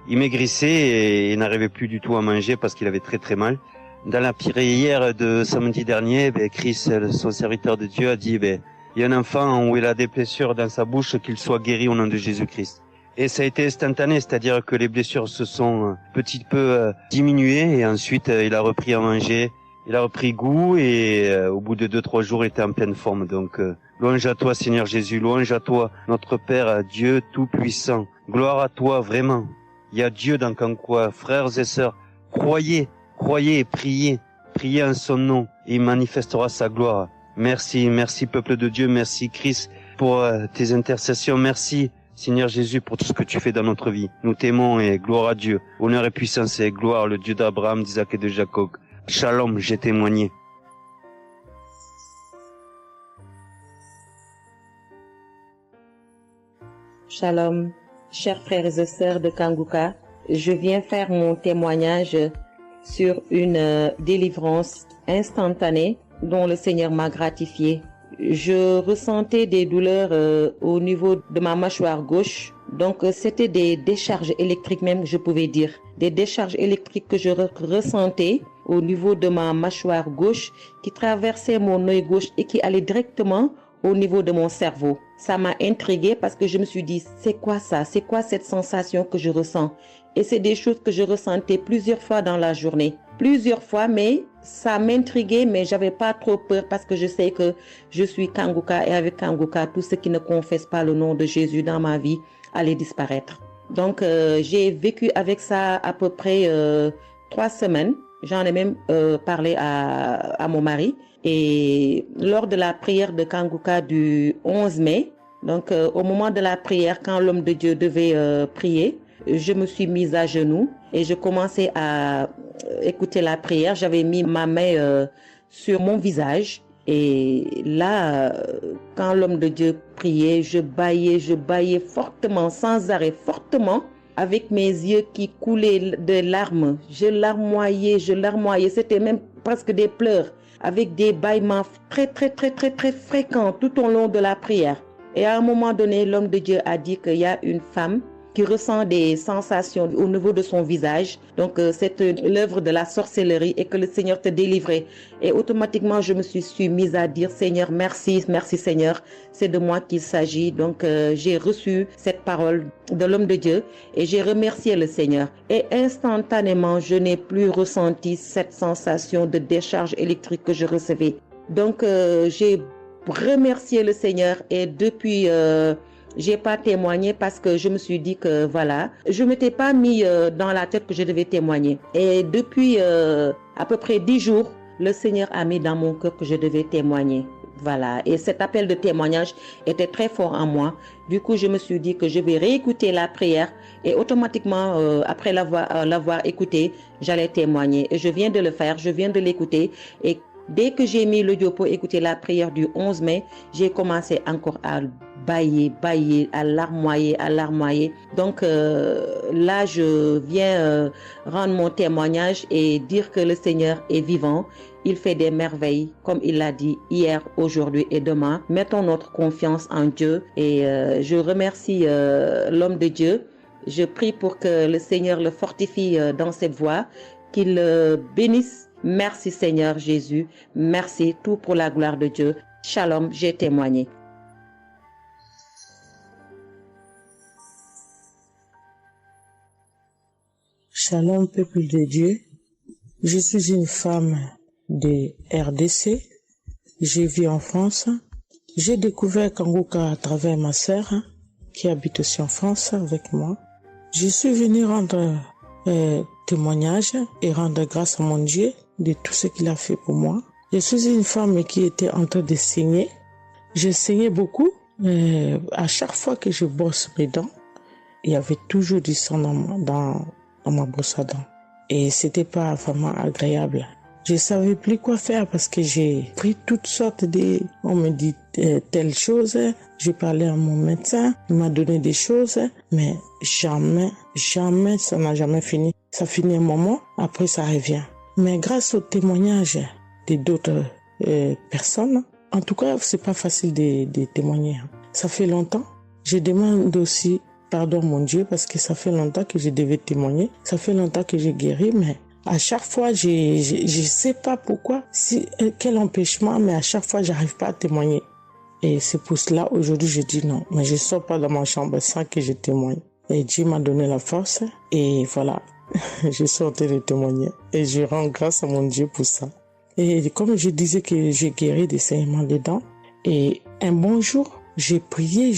Il maigrissait et n'arrivait plus du tout à manger parce qu'il avait très très mal. Dans la prière de samedi dernier, Chris, son serviteur de Dieu, a dit, il y a un enfant où il a des blessures dans sa bouche, qu'il soit guéri au nom de Jésus-Christ. Et ça a été instantané, c'est-à-dire que les blessures se sont petit peu diminuées et ensuite il a repris à manger, il a repris goût et au bout de 2-3 jours il était en pleine forme. Donc louange à toi Seigneur Jésus, louange à toi notre Père, Dieu Tout-Puissant. Gloire à toi vraiment. Il y a Dieu dans Kangoka, frères et sœurs, croyez Croyez et priez. Priez en son nom et il manifestera sa gloire. Merci, merci peuple de Dieu, merci Christ pour tes intercessions. Merci Seigneur Jésus pour tout ce que tu fais dans notre vie. Nous t'aimons et gloire à Dieu. Honneur et puissance et gloire, le Dieu d'Abraham, d'Isaac et de Jacob. Shalom, j'ai témoigné. Shalom, chers frères et sœurs de Kanguka. Je viens faire mon témoignage sur une délivrance instantanée dont le Seigneur m'a gratifié. Je ressentais des douleurs au niveau de ma mâchoire gauche. Donc c'était des décharges électriques même, je pouvais dire. Des décharges électriques que je ressentais au niveau de ma mâchoire gauche qui traversaient mon œil gauche et qui allaient directement au niveau de mon cerveau. Ça m'a intriguée parce que je me suis dit, c'est quoi ça? C'est quoi cette sensation que je ressens? Et c'est des choses que je ressentais plusieurs fois dans la journée. Plusieurs fois, mais ça m'intriguait, mais j'avais pas trop peur parce que je sais que je suis Kanguka et avec Kanguka, tout ce qui ne confesse pas le nom de Jésus dans ma vie allait disparaître. Donc, j'ai vécu avec ça à peu près 3 semaines. J'en ai même parlé à mon mari. Et lors de la prière de Kanguka du 11 mai, donc au moment de la prière, quand l'homme de Dieu devait prier, je me suis mise à genoux et je commençais à écouter la prière. J'avais mis ma main sur mon visage et là, quand l'homme de Dieu priait, je bâillais fortement, sans arrêt, fortement, avec mes yeux qui coulaient de larmes. Je larmoyais. C'était même presque des pleurs, avec des bâillements très fréquents tout au long de la prière. Et à un moment donné, l'homme de Dieu a dit qu'il y a une femme qui ressent des sensations au niveau de son visage. Donc, c'est l'œuvre de la sorcellerie et que le Seigneur te délivrait. Et automatiquement, je me suis mise à dire, Seigneur, merci Seigneur, c'est de moi qu'il s'agit. Donc, j'ai reçu cette parole de l'homme de Dieu et j'ai remercié le Seigneur. Et instantanément, je n'ai plus ressenti cette sensation de décharge électrique que je recevais. Donc, j'ai remercié le Seigneur et depuis... j'ai pas témoigné parce que je me suis dit que voilà, je m'étais pas mis dans la tête que je devais témoigner. Et depuis à peu près 10 jours, le Seigneur a mis dans mon cœur que je devais témoigner. Voilà. Et cet appel de témoignage était très fort en moi. Du coup, je me suis dit que je vais réécouter la prière et automatiquement, après l'avoir écoutée, j'allais témoigner. Et je viens de le faire, je viens de l'écouter. Et dès que j'ai mis l'audio pour écouter la prière du 11 mai, j'ai commencé encore à bâiller, à larmoyer. Donc là, je viens rendre mon témoignage et dire que le Seigneur est vivant. Il fait des merveilles, comme il l'a dit hier, aujourd'hui et demain. Mettons notre confiance en Dieu et je remercie l'homme de Dieu. Je prie pour que le Seigneur le fortifie dans cette voie, qu'il le bénisse. Merci Seigneur Jésus, merci, tout pour la gloire de Dieu. Shalom, j'ai témoigné. Shalom, peuple de Dieu. Je suis une femme de RDC. Je vis en France. J'ai découvert Kanguka à travers ma sœur qui habite aussi en France avec moi. Je suis venue rendre témoignage et rendre grâce à mon Dieu de tout ce qu'il a fait pour moi. Je suis une femme qui était en train de saigner. Je saignais beaucoup. À chaque fois que je brosse mes dents, il y avait toujours du sang dans ma brosse à dents. Et c'était pas vraiment agréable. Je savais plus quoi faire parce que j'ai pris toutes sortes de... On me dit telle chose. J'ai parlé à mon médecin. Il m'a donné des choses. Mais jamais, ça n'a jamais fini. Ça finit un moment, après ça revient. Mais grâce au témoignage de d'autres personnes, en tout cas, c'est pas facile de témoigner. Ça fait longtemps. Je demande aussi pardon mon Dieu parce que ça fait longtemps que je devais témoigner. Ça fait longtemps que j'ai guéri, mais à chaque fois, je sais pas pourquoi, quel empêchement, mais à chaque fois, j'arrive pas à témoigner. Et c'est pour cela, aujourd'hui, je dis non. Mais je sors pas de ma chambre sans que je témoigne. Et Dieu m'a donné la force. Et voilà, je suis en train de témoigner. Et je rends grâce à mon Dieu pour ça. Et comme je disais que j'ai guéri des saignements des dents. Et un bon jour, j'ai prié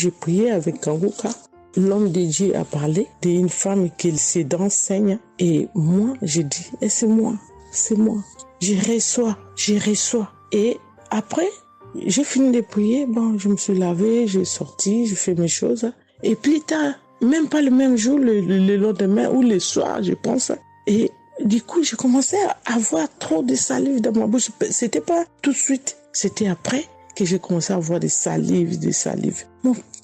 avec Kanguka. L'homme de Dieu a parlé d'une femme qui ses dents saignent. Et moi, j'ai dit, et c'est moi. c'est moi. Je reçois. Et après, j'ai fini de prier, bon, je me suis lavé, j'ai sorti, j'ai fait mes choses. Et plus tard, même pas le même jour, le lendemain ou le soir, je pense. Et du coup, j'ai commencé à avoir trop de salive dans ma bouche. C'était pas tout de suite, c'était après que j'ai commencé à avoir des salives.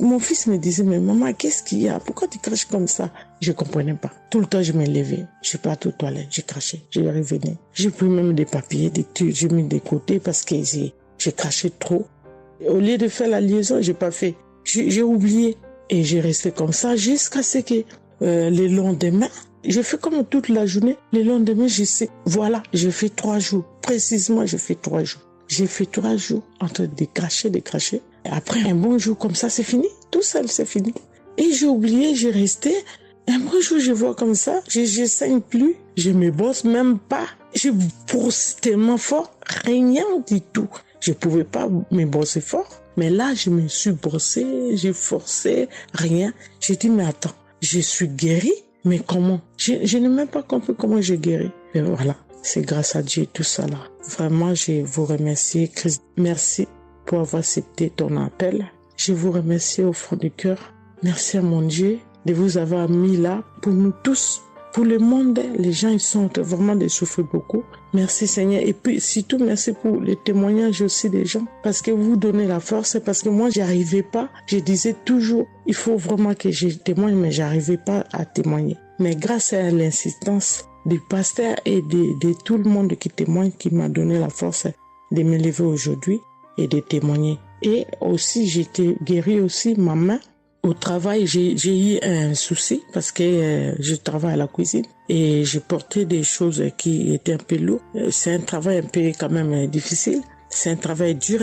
Mon fils me disait, mais maman, qu'est-ce qu'il y a? Pourquoi tu craches comme ça? Je comprenais pas. Tout le temps, je me levais. Je suis parti aux toilettes, j'ai craché, je revenais. J'ai pris même des papiers, des trucs, j'ai mis de côté parce que j'ai craché trop. Au lieu de faire la liaison, j'ai pas fait. J'ai oublié. Et j'ai resté comme ça jusqu'à ce que le lendemain, j'ai fait comme toute la journée. Le lendemain, je sais, voilà, j'ai fait 3 jours. Précisément, j'ai fait 3 jours. J'ai fait 3 jours en train de cracher. Et après, un bon jour comme ça, c'est fini. Tout seul, c'est fini. Et j'ai oublié, j'ai resté. Un bon jour, je vois comme ça, je saigne plus. Je me brosse même pas. Je brosse tellement fort, rien du tout. Je pouvais pas me brosser fort. Mais là, je me suis brossé, j'ai forcé, rien. J'ai dit, mais attends, je suis guérie, mais comment? Je n'ai même pas compris comment j'ai guéri. Et voilà, c'est grâce à Dieu tout ça là. Vraiment, je vous remercie, Christ. Merci pour avoir accepté ton appel. Je vous remercie au fond du cœur. Merci à mon Dieu de vous avoir mis là pour nous tous. Pour le monde, les gens, ils sont vraiment de souffrir beaucoup. Merci Seigneur. Et puis, surtout, merci pour les témoignages aussi des gens. Parce que vous donnez la force. Parce que moi, j'arrivais pas. Je disais toujours, il faut vraiment que je témoigne, mais j'arrivais pas à témoigner. Mais grâce à l'insistance du pasteur et de tout le monde qui témoigne, qui m'a donné la force de me lever aujourd'hui et de témoigner. Et aussi, j'étais guérie aussi, ma main. Au travail, j'ai eu un souci parce que je travaille à la cuisine et j'ai porté des choses qui étaient un peu lourdes. C'est un travail un peu quand même difficile. C'est un travail dur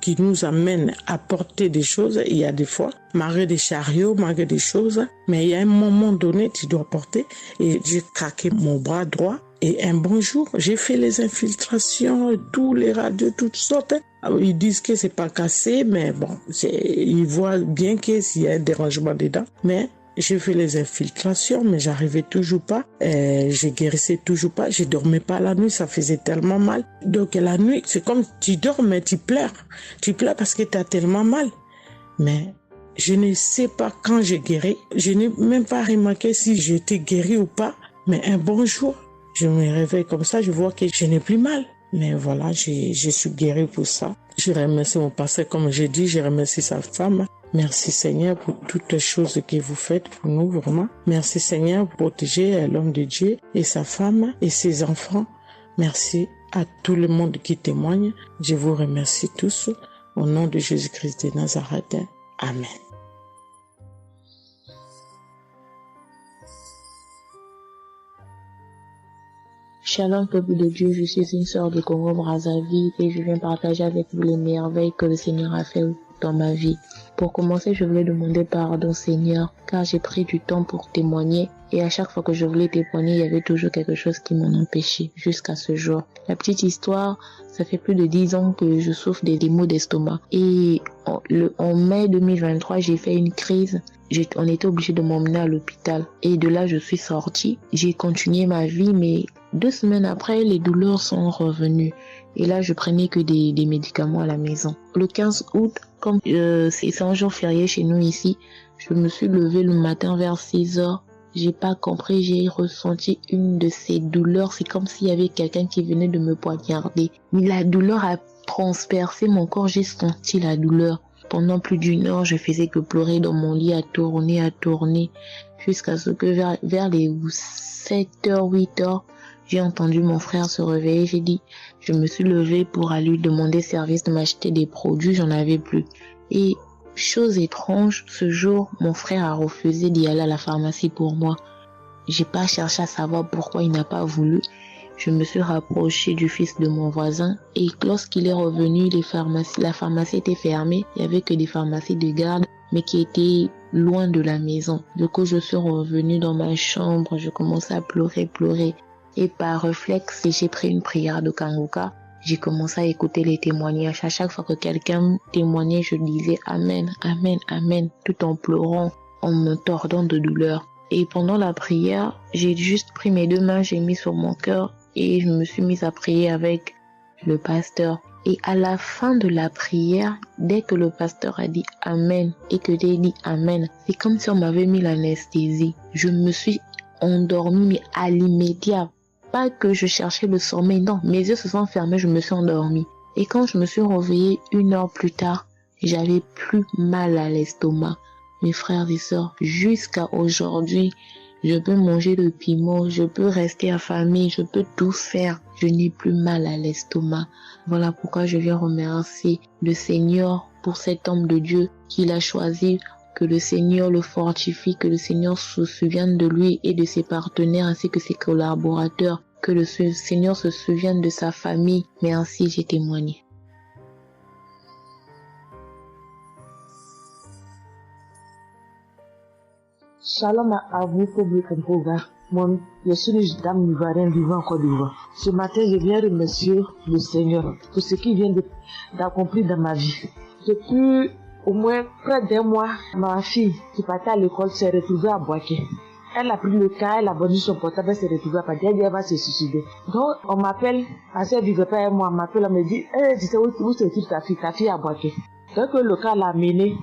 qui nous amène à porter des choses. Il y a des fois, malgré des chariots, malgré des choses, mais il y a un moment donné, tu dois porter. Et j'ai craqué mon bras droit. Et un bon jour, j'ai fait les infiltrations, tous les radios, toutes sortes. Ils disent que c'est pas cassé, mais bon, ils voient bien qu'il y a un dérangement dedans. Mais j'ai fait les infiltrations, mais j'arrivais toujours pas. Je guérissais toujours pas. Je dormais pas la nuit, ça faisait tellement mal. Donc la nuit, c'est comme tu dors, mais tu pleures. Tu pleures parce que tu as tellement mal. Mais je ne sais pas quand j'ai guéri. Je n'ai même pas remarqué si j'étais guéri ou pas. Mais un bon jour, je me réveille comme ça, je vois que je n'ai plus mal. Mais voilà, je suis guérie pour ça. Je remercie mon pasteur, comme j'ai dit, je remercie sa femme. Merci Seigneur pour toutes les choses que vous faites pour nous, vraiment. Merci Seigneur pour protéger l'homme de Dieu et sa femme et ses enfants. Merci à tout le monde qui témoigne. Je vous remercie tous. Au nom de Jésus-Christ de Nazareth. Amen. Shalom peuple de Dieu, je suis une sœur de Congo-Brazzaville et je viens partager avec vous les merveilles que le Seigneur a fait dans ma vie. Pour commencer, je voulais demander pardon Seigneur, car j'ai pris du temps pour témoigner et à chaque fois que je voulais témoigner, il y avait toujours quelque chose qui m'en empêchait jusqu'à ce jour. La petite histoire, ça fait plus de 10 ans que je souffre des maux d'estomac et en mai 2023, j'ai fait une crise. On était obligé de m'emmener à l'hôpital et de là, je suis sortie. J'ai continué ma vie, mais 2 semaines après, les douleurs sont revenues. Et là, je prenais que des médicaments à la maison. Le 15 août, comme c'est un jour férié chez nous ici, je me suis levée le matin vers 6 heures. J'ai pas compris, j'ai ressenti une de ces douleurs. C'est comme s'il y avait quelqu'un qui venait de me poignarder. La douleur a transpercé mon corps, j'ai senti la douleur. Pendant plus d'1 heure, je faisais que pleurer dans mon lit, à tourner, jusqu'à ce que vers les 7h, 8h, j'ai entendu mon frère se réveiller. Je me suis levée pour aller lui demander service de m'acheter des produits, j'en avais plus. Et chose étrange, ce jour, mon frère a refusé d'y aller à la pharmacie pour moi. J'ai pas cherché à savoir pourquoi il n'a pas voulu. Je me suis rapprochée du fils de mon voisin et lorsqu'il est revenu, la pharmacie était fermée. Il y avait que des pharmacies de garde, mais qui étaient loin de la maison. Du coup, je suis revenue dans ma chambre, je commençais à pleurer. Et par réflexe, j'ai pris une prière de Kanguka. J'ai commencé à écouter les témoignages. À chaque fois que quelqu'un témoignait, je disais Amen, Amen, Amen, tout en pleurant, en me tordant de douleur. Et pendant la prière, j'ai juste pris mes 2 mains, j'ai mis sur mon cœur et je me suis mise à prier avec le pasteur. Et à la fin de la prière, dès que le pasteur a dit Amen et que j'ai dit Amen, c'est comme si on m'avait mis l'anesthésie. Je me suis endormie, mais à l'immédiat. Pas que je cherchais le sommeil, non, mes yeux se sont fermés, je me suis endormie. Et quand je me suis réveillée 1 heure plus tard, j'avais plus mal à l'estomac. Mes frères et sœurs, jusqu'à aujourd'hui, je peux manger le piment, je peux rester affamée, je peux tout faire. Je n'ai plus mal à l'estomac. Voilà pourquoi je viens remercier le Seigneur pour cet homme de Dieu qu'il a choisi, que le Seigneur le fortifie, que le Seigneur se souvienne de lui et de ses partenaires ainsi que ses collaborateurs, que le Seigneur se souvienne de sa famille. Merci, j'ai témoigné. Shalom à vous, public Kangoka. Moi, je suis une dame ivoirienne vivant en Côte d'Ivoire. Ce matin, je viens remercier le Seigneur pour ce qu'il vient d'accomplir dans ma vie. Depuis au moins près d'1 mois, ma fille qui partait à l'école s'est retrouvée à Boaké. Elle a pris le cas, elle a vendu son portable, elle s'est retrouvée à Paris, elle va se suicider. Donc, on m'appelle, parce qu'elle vivait pas avec moi, on m'appelle, on me dit, tu sais où se trouve ta fille à Boaké. Donc, le cas l'a amené.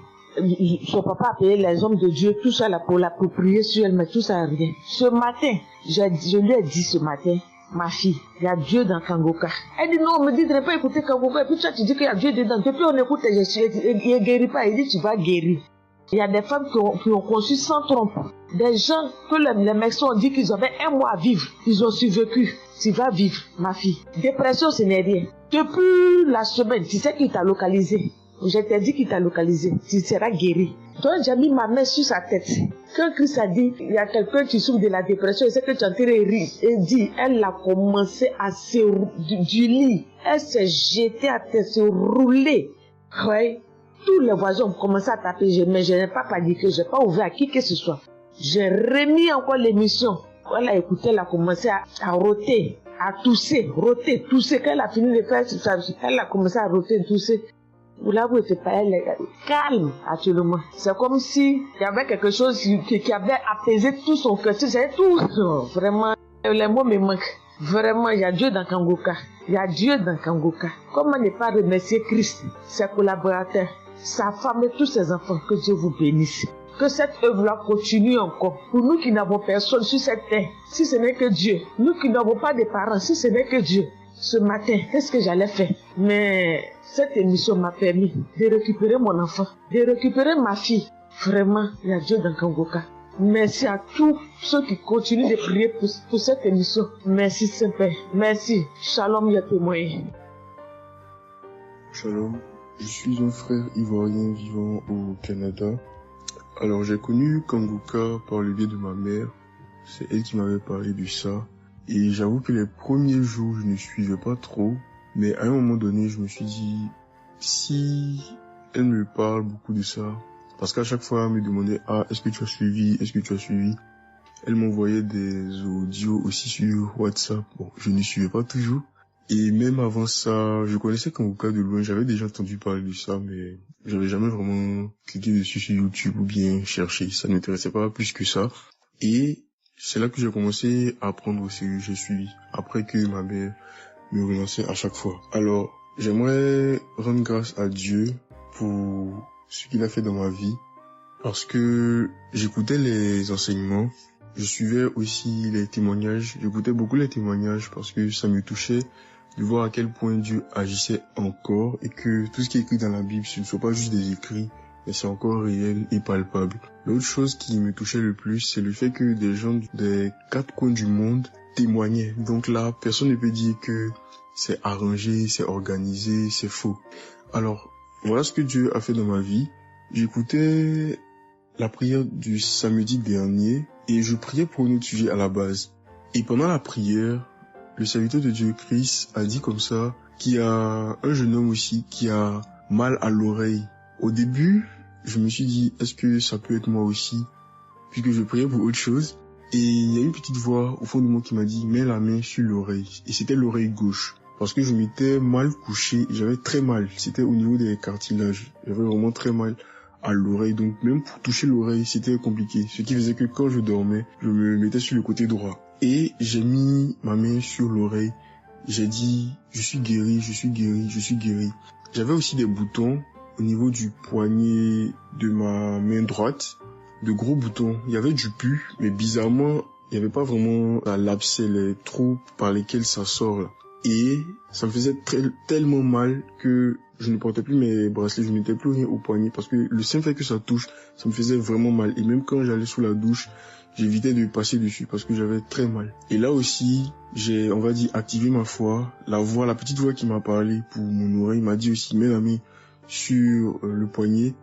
Son papa a payé les hommes de Dieu, tout ça là pour l'approprier sur elle, mais tout ça rien. Ce matin, je lui ai dit ce matin, ma fille, il y a Dieu dans Kangoka. Elle dit non, on me dit de ne pas écouter Kangoka, et puis toi tu dis qu'il y a Dieu dedans. Depuis on écoute, il ne guérit pas, il dit tu vas guérir. Il y a des femmes qui ont conçu sans trompe. Des gens que les médecins ont dit qu'ils avaient 1 mois à vivre, ils ont survécu. Tu vas vivre, ma fille. Dépression, ce n'est rien. Depuis la semaine, tu sais qui t'a localisé. Je t'ai dit qu'il t'a localisé, tu seras guéri. Donc j'ai mis ma main sur sa tête. Quand Christ a dit, il y a quelqu'un qui souffre de la dépression, et c'est que tu es en train de rire. Et dit, elle a commencé à se du lit. Elle s'est jetée à terre, se rouler. Ouais. Tous les voisins ont commencé à taper, mais je n'ai pas paniqué, je n'ai pas ouvert à qui que ce soit. J'ai remis encore l'émission. Quand elle a écouté, elle a commencé à roter, à tousser, roter, tousser. Quand elle a fini de faire ça, elle a commencé à roter, tousser. Vous l'avouez, c'est pas elle, calme actuellement. C'est comme si il y avait quelque chose qui avait apaisé tout son cœur. C'est tout. Vraiment, les mots me manquent. Vraiment, il y a Dieu dans Kangoka. Il y a Dieu dans Kangoka. Comment ne pas remercier Christ, ses collaborateurs, sa femme et tous ses enfants. Que Dieu vous bénisse. Que cette œuvre-là continue encore. Pour nous qui n'avons personne sur cette terre, si ce n'est que Dieu. Nous qui n'avons pas de parents, si ce n'est que Dieu. Ce matin, qu'est-ce que j'allais faire? Mais cette émission m'a permis de récupérer mon enfant, de récupérer ma fille. Vraiment, il y a Dieu dans Kangoka. Merci à tous ceux qui continuent de prier pour cette émission. Merci Saint-Père. Merci. Shalom, il y a témoigné. Shalom. Je suis un frère ivoirien vivant au Canada. Alors j'ai connu Kangoka par le biais de ma mère. C'est elle qui m'avait parlé de ça. Et j'avoue que les premiers jours, je ne suivais pas trop. Mais à un moment donné, je me suis dit, si elle me parle beaucoup de ça, parce qu'à chaque fois, elle me demandait, est-ce que tu as suivi? Est-ce que tu as suivi? Elle m'envoyait des audios aussi sur WhatsApp. Bon, je ne suivais pas toujours. Et même avant ça, je connaissais Kangoka de loin. J'avais déjà entendu parler de ça, mais j'avais jamais vraiment cliqué dessus sur YouTube ou bien cherché. Ça ne m'intéressait pas plus que ça. Et c'est là que j'ai commencé à apprendre au sérieux. J'ai suivi. Après que ma mère me relançait à chaque fois. Alors, j'aimerais rendre grâce à Dieu pour ce qu'il a fait dans ma vie. Parce que j'écoutais les enseignements. Je suivais aussi les témoignages. J'écoutais beaucoup les témoignages parce que ça me touchait de voir à quel point Dieu agissait encore et que tout ce qui est écrit dans la Bible, ce ne soit pas juste des écrits, mais c'est encore réel et palpable. L'autre chose qui me touchait le plus, c'est le fait que des gens des 4 coins du monde témoignaient. Donc là, personne ne peut dire que c'est arrangé, c'est organisé, c'est faux. Alors, voilà ce que Dieu a fait dans ma vie. J'écoutais la prière du samedi dernier et je priais pour un autre sujet à la base. Et pendant la prière, le serviteur de Dieu, Christ, a dit comme ça qu'il y a un jeune homme aussi qui a mal à l'oreille. Au début, je me suis dit, est-ce que ça peut être moi aussi? Puisque je priais pour autre chose. Et il y a une petite voix au fond de moi qui m'a dit, mets la main sur l'oreille. Et c'était l'oreille gauche. Parce que je m'étais mal couché, j'avais très mal. C'était au niveau des cartilages. J'avais vraiment très mal à l'oreille. Donc même pour toucher l'oreille, c'était compliqué. Ce qui faisait que quand je dormais, je me mettais sur le côté droit. Et j'ai mis ma main sur l'oreille. J'ai dit, je suis guéri, je suis guéri, je suis guéri. J'avais aussi des boutons au niveau du poignet de ma main droite. De gros boutons. Il y avait du pus, mais bizarrement, il n'y avait pas vraiment l'abcès, les trous par lesquels ça sort là. Et ça me faisait tellement mal que je ne portais plus mes bracelets, je ne mettais plus rien au poignet parce que le simple fait que ça touche, ça me faisait vraiment mal. Et même quand j'allais sous la douche, j'évitais de passer dessus parce que j'avais très mal. Et là aussi, j'ai, on va dire, activé ma foi. La petite voix qui m'a parlé pour mon oreille m'a dit aussi, mets la main sur le poignet.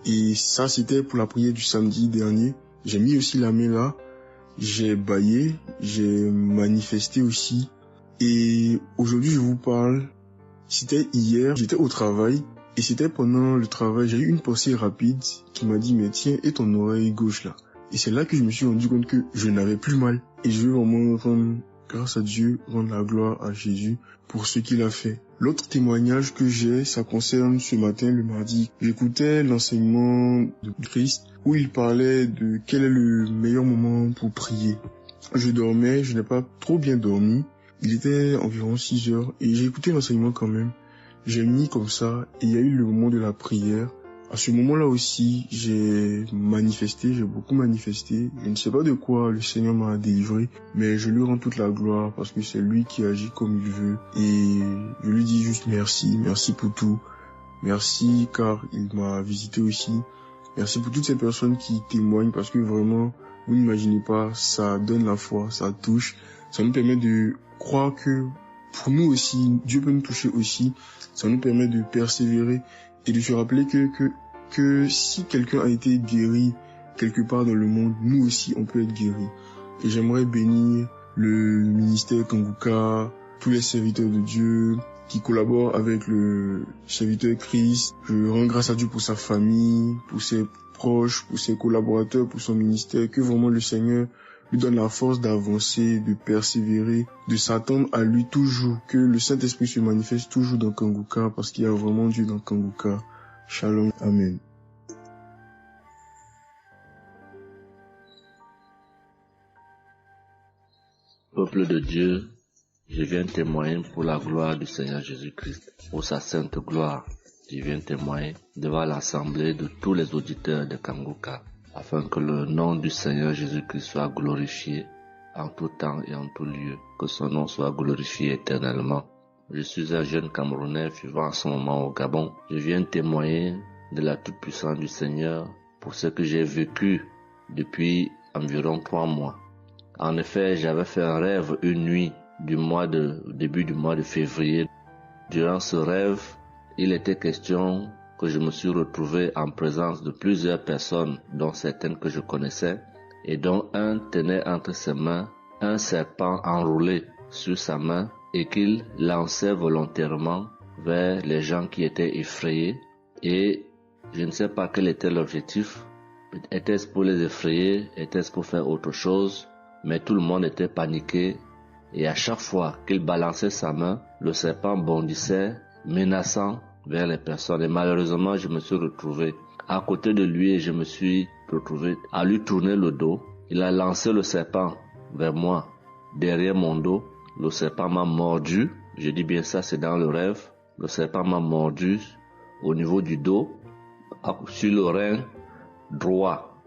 Et ça, c'était pour la prière du samedi dernier. J'ai mis aussi la main là. J'ai baillé, j'ai manifesté aussi. Et aujourd'hui, je vous parle, c'était hier, j'étais au travail. Et c'était pendant le travail, j'ai eu une pensée rapide qui m'a dit, mais tiens, et ton oreille gauche là. Et c'est là que je me suis rendu compte que je n'avais plus mal. Et je veux vraiment rendre grâce à Dieu, rendre la gloire à Jésus pour ce qu'il a fait. L'autre témoignage que j'ai, ça concerne ce matin, le mardi. J'écoutais l'enseignement de Christ où il parlait de quel est le meilleur moment pour prier. Je dormais, je n'ai pas trop bien dormi. Il était environ 6 heures et j'ai écouté l'enseignement quand même. J'ai mis comme ça et il y a eu le moment de la prière. À ce moment-là aussi, j'ai manifesté, j'ai beaucoup manifesté. Je ne sais pas de quoi le Seigneur m'a délivré, mais je lui rends toute la gloire parce que c'est lui qui agit comme il veut. Et je lui dis juste merci, merci pour tout. Merci car il m'a visité aussi. Merci pour toutes ces personnes qui témoignent parce que vraiment, vous n'imaginez pas, ça donne la foi, ça touche. Ça nous permet de croire que pour nous aussi, Dieu peut nous toucher aussi. Ça nous permet de persévérer et de se rappeler que si quelqu'un a été guéri quelque part dans le monde, nous aussi on peut être guéri. Et j'aimerais bénir le ministère Kanguka, tous les serviteurs de Dieu qui collaborent avec le serviteur Christ. Je rends grâce à Dieu pour sa famille, pour ses proches, pour ses collaborateurs, pour son ministère, que vraiment le Seigneur lui donne la force d'avancer, de persévérer, de s'attendre à lui toujours, que le Saint-Esprit se manifeste toujours dans Kanguka, parce qu'il y a vraiment Dieu dans Kanguka. Shalom, Amen. Peuple de Dieu, je viens témoigner pour la gloire du Seigneur Jésus-Christ, pour sa sainte gloire. Je viens témoigner devant l'assemblée de tous les auditeurs de Kanguka, afin que le nom du Seigneur Jésus-Christ soit glorifié en tout temps et en tout lieu, que son nom soit glorifié éternellement. Je suis un jeune Camerounais vivant en ce moment au Gabon. Je viens témoigner de la toute-puissance du Seigneur pour ce que j'ai vécu depuis environ 3 mois. En effet, j'avais fait un rêve une nuit début du mois de février. Durant ce rêve, il était question que je me suis retrouvé en présence de plusieurs personnes, dont certaines que je connaissais, et dont un tenait entre ses mains un serpent enroulé sur sa main et qu'il lançait volontairement vers les gens qui étaient effrayés. Et je ne sais pas quel était l'objectif. Était-ce pour les effrayer? Était-ce pour faire autre chose? Mais tout le monde était paniqué. Et à chaque fois qu'il balançait sa main, le serpent bondissait, menaçant vers les personnes. Et malheureusement, je me suis retrouvé à côté de lui et je me suis retrouvé à lui tourner le dos. Il a lancé le serpent vers moi, derrière mon dos. Le serpent m'a mordu. Je dis bien ça, c'est dans le rêve. Le serpent m'a mordu au niveau du dos, sur le rein droit.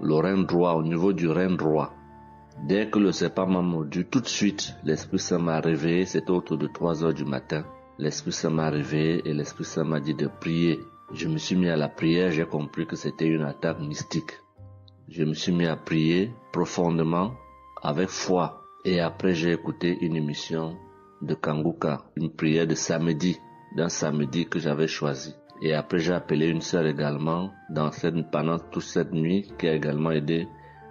Le rein droit, au niveau du rein droit. Dès que le serpent m'a mordu, tout de suite, l'Esprit Saint m'a réveillé. C'était autour de 3 heures du matin. L'Esprit Saint m'a réveillé et l'Esprit Saint m'a dit de prier. Je me suis mis à la prière, j'ai compris que c'était une attaque mystique. Je me suis mis à prier profondément, avec foi. Et après, j'ai écouté une émission de Kanguka, une prière de samedi, d'un samedi que j'avais choisi. Et après, j'ai appelé une sœur également pendant toute cette nuit qui a également aidé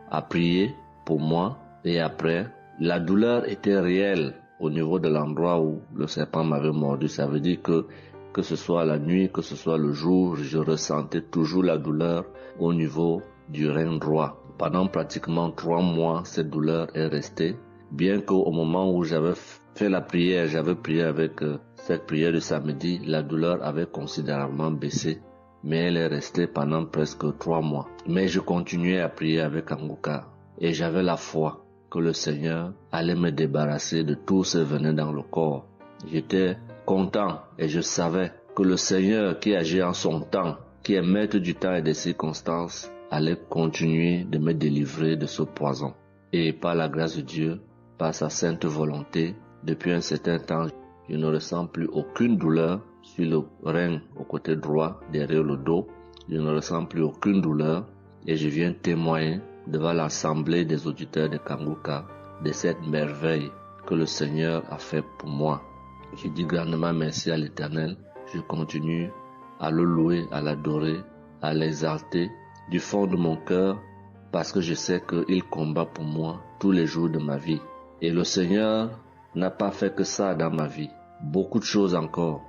à prier pour moi. Et après, la douleur était réelle au niveau de l'endroit où le serpent m'avait mordu. Ça veut dire que ce soit la nuit, que ce soit le jour, je ressentais toujours la douleur au niveau du rein droit. Pendant pratiquement 3 mois, cette douleur est restée. Bien qu'au moment où j'avais fait la prière, j'avais prié avec cette prière de samedi, la douleur avait considérablement baissé. Mais elle est restée pendant presque 3 mois. Mais je continuais à prier avec Kanguka. Et j'avais la foi que le Seigneur allait me débarrasser de tout ce venin dans le corps. J'étais content et je savais que le Seigneur qui agit en son temps, qui est maître du temps et des circonstances, allait continuer de me délivrer de ce poison. Et par la grâce de Dieu, par sa sainte volonté, depuis un certain temps, je ne ressens plus aucune douleur sur le rein au côté droit, derrière le dos. Je ne ressens plus aucune douleur et je viens témoigner devant l'assemblée des auditeurs de Kanguka de cette merveille que le Seigneur a fait pour moi. Je dis grandement merci à l'Éternel. Je continue à le louer, à l'adorer, à l'exalter du fond de mon cœur parce que je sais qu'il combat pour moi tous les jours de ma vie. Et le Seigneur n'a pas fait que ça dans ma vie. Beaucoup de choses encore.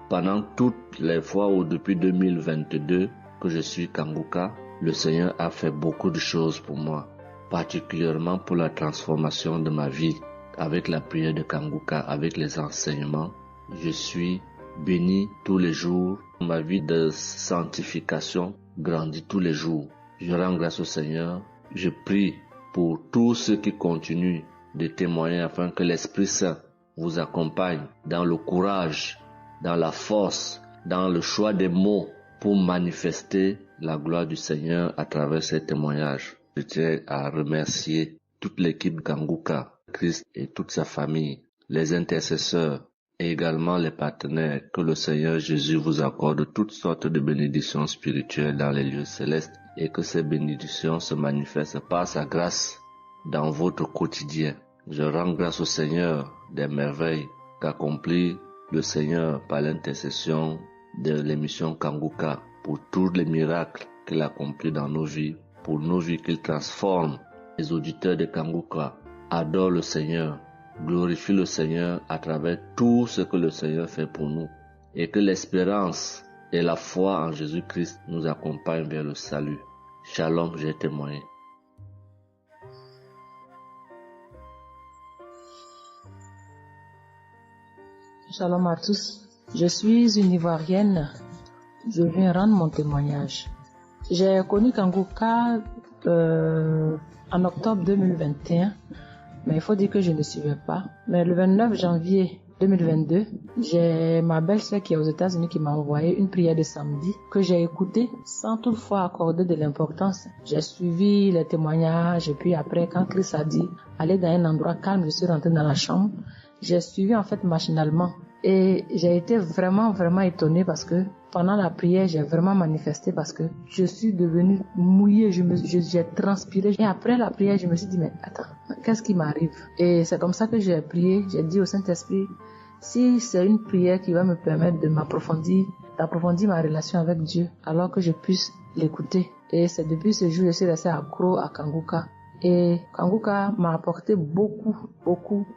Pendant toutes les fois où depuis 2022 que je suis Kanguka, le Seigneur a fait beaucoup de choses pour moi, particulièrement pour la transformation de ma vie. Avec la prière de Kanguka, avec les enseignements, je suis béni tous les jours. Ma vie de sanctification grandit tous les jours. Je rends grâce au Seigneur. Je prie pour tous ceux qui continuent de témoigner afin que l'Esprit Saint vous accompagne dans le courage, dans la force, dans le choix des mots pour manifester la gloire du Seigneur à travers ces témoignages. Je tiens à remercier toute l'équipe Kanguka, Christ et toute sa famille, les intercesseurs et également les partenaires. Que le Seigneur Jésus vous accorde toutes sortes de bénédictions spirituelles dans les lieux célestes et que ces bénédictions se manifestent par sa grâce dans votre quotidien. Je rends grâce au Seigneur des merveilles qu'accomplit le Seigneur par l'intercession de l'émission Kanguka pour tous les miracles qu'il accomplit dans nos vies, pour nos vies qu'il transforme. Les auditeurs de Kanguka adorent le Seigneur, glorifient le Seigneur à travers tout ce que le Seigneur fait pour nous et que l'espérance et la foi en Jésus-Christ nous accompagnent vers le salut. Shalom, j'ai témoigné. Shalom à tous. Je suis une Ivoirienne. Je viens rendre mon témoignage. J'ai connu Kanguka en octobre 2021, mais il faut dire que je ne suivais pas. Mais le 29 janvier 2022, j'ai ma belle-sœur qui est aux États-Unis qui m'a envoyé une prière de samedi que j'ai écoutée sans toutefois accorder de l'importance. J'ai suivi les témoignages et puis après, quand Christ a dit aller dans un endroit calme, je suis rentrée dans la chambre. J'ai suivi en fait machinalement et j'ai été vraiment étonnée parce que pendant la prière, j'ai vraiment manifesté parce que je suis devenue mouillée, j'ai transpiré. Et après la prière, je me suis dit, mais attends, qu'est-ce qui m'arrive? Et c'est comme ça que j'ai prié, j'ai dit au Saint-Esprit, si c'est une prière qui va me permettre d'approfondir ma relation avec Dieu, alors que je puisse l'écouter. Et c'est depuis ce jour que je suis restée accro à Kanguka. Et Kanguka m'a apporté beaucoup.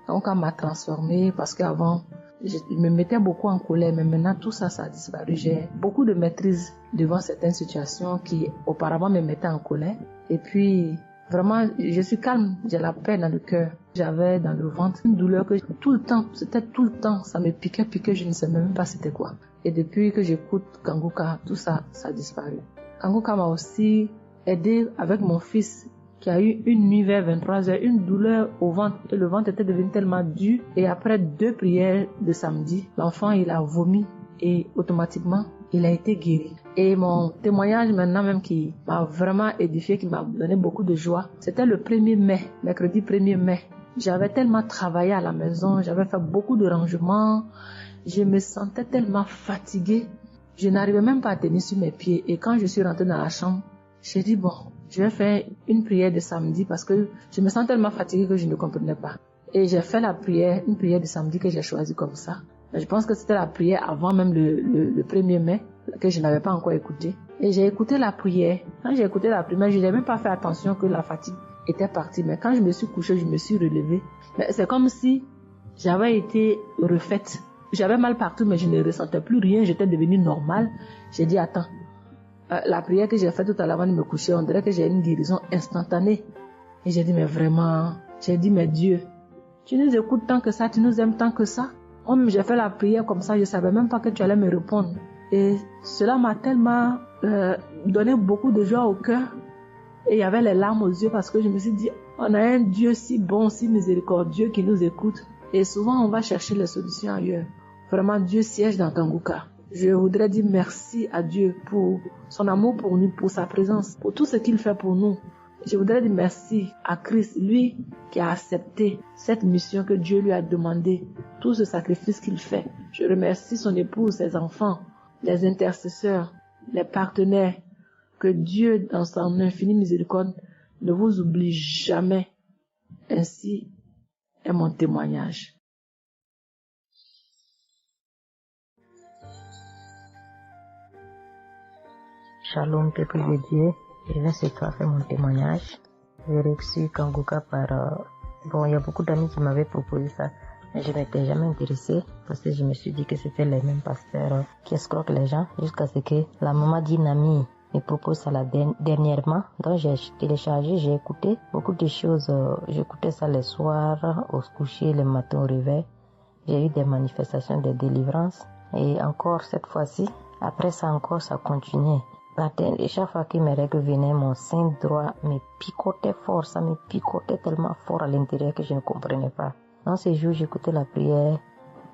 Kanguka m'a transformée parce qu'avant, je me mettais beaucoup en colère, mais maintenant tout ça a disparu. J'ai beaucoup de maîtrise devant certaines situations qui auparavant me mettaient en colère. Et puis, vraiment, je suis calme, j'ai la paix dans le cœur. J'avais dans le ventre une douleur que tout le temps, ça me piquait, je ne sais même pas c'était quoi. Et depuis que j'écoute Kanguka, tout ça a disparu. Kanguka m'a aussi aidé avec mon fils qui a eu une nuit vers 23h, une douleur au ventre et le ventre était devenu tellement dur et après 2 prières de samedi, l'enfant il a vomi et automatiquement il a été guéri. Et mon témoignage maintenant même qui m'a vraiment édifié, qui m'a donné beaucoup de joie, c'était le 1er mai, mercredi 1er mai. J'avais tellement travaillé à la maison, j'avais fait beaucoup de rangements, je me sentais tellement fatiguée, je n'arrivais même pas à tenir sur mes pieds et quand je suis rentrée dans la chambre, j'ai dit bon, je vais faire une prière de samedi parce que je me sens tellement fatiguée que je ne comprenais pas. Et j'ai fait une prière de samedi que j'ai choisie comme ça. Mais je pense que c'était la prière avant même le 1er mai que je n'avais pas encore écouté. Et j'ai écouté la prière. Quand j'ai écouté la prière, je n'ai même pas fait attention que la fatigue était partie. Mais quand je me suis couchée, je me suis relevée. Mais c'est comme si j'avais été refaite. J'avais mal partout, mais je ne ressentais plus rien. J'étais devenue normale. J'ai dit, attends. La prière que j'ai faite tout à l'heure avant de me coucher, on dirait que j'ai une guérison instantanée. Et j'ai dit, mais vraiment, mais Dieu, tu nous écoutes tant que ça, tu nous aimes tant que ça. J'ai fait la prière comme ça, je ne savais même pas que tu allais me répondre. Et cela m'a tellement donné beaucoup de joie au cœur. Et il y avait les larmes aux yeux parce que je me suis dit, On a un Dieu si bon, si miséricordieux qui nous écoute. Et souvent, on va chercher les solutions ailleurs. Vraiment, Dieu siège dans Kanguka. Je voudrais dire merci à Dieu pour son amour pour nous, pour sa présence, pour tout ce qu'il fait pour nous. Je voudrais dire merci à Christ, lui qui a accepté cette mission que Dieu lui a demandé, tout ce sacrifice qu'il fait. Je remercie son épouse, ses enfants, les intercesseurs, les partenaires. Que Dieu, dans son infinie miséricorde, ne vous oublie jamais. Ainsi est mon témoignage. Shalom, peuple de Dieu. Je viens ce soir faire mon témoignage. J'ai reçu Kanguka par... il y a beaucoup d'amis qui m'avaient proposé ça. Mais je m'étais jamais intéressée parce que je me suis dit que c'était les mêmes pasteurs qui escroquent les gens jusqu'à ce que la maman d'une amie me propose ça dernièrement. Donc j'ai téléchargé, j'ai écouté beaucoup de choses. J'écoutais ça les soirs, au coucher, le matin au réveil. J'ai eu des manifestations de délivrance. Et encore cette fois-ci, après ça encore, ça continuait. Et chaque fois que mes règles venaient, mon sein droit me picotait fort. Ça me picotait tellement fort à l'intérieur que je ne comprenais pas. Dans ces jours, j'écoutais la prière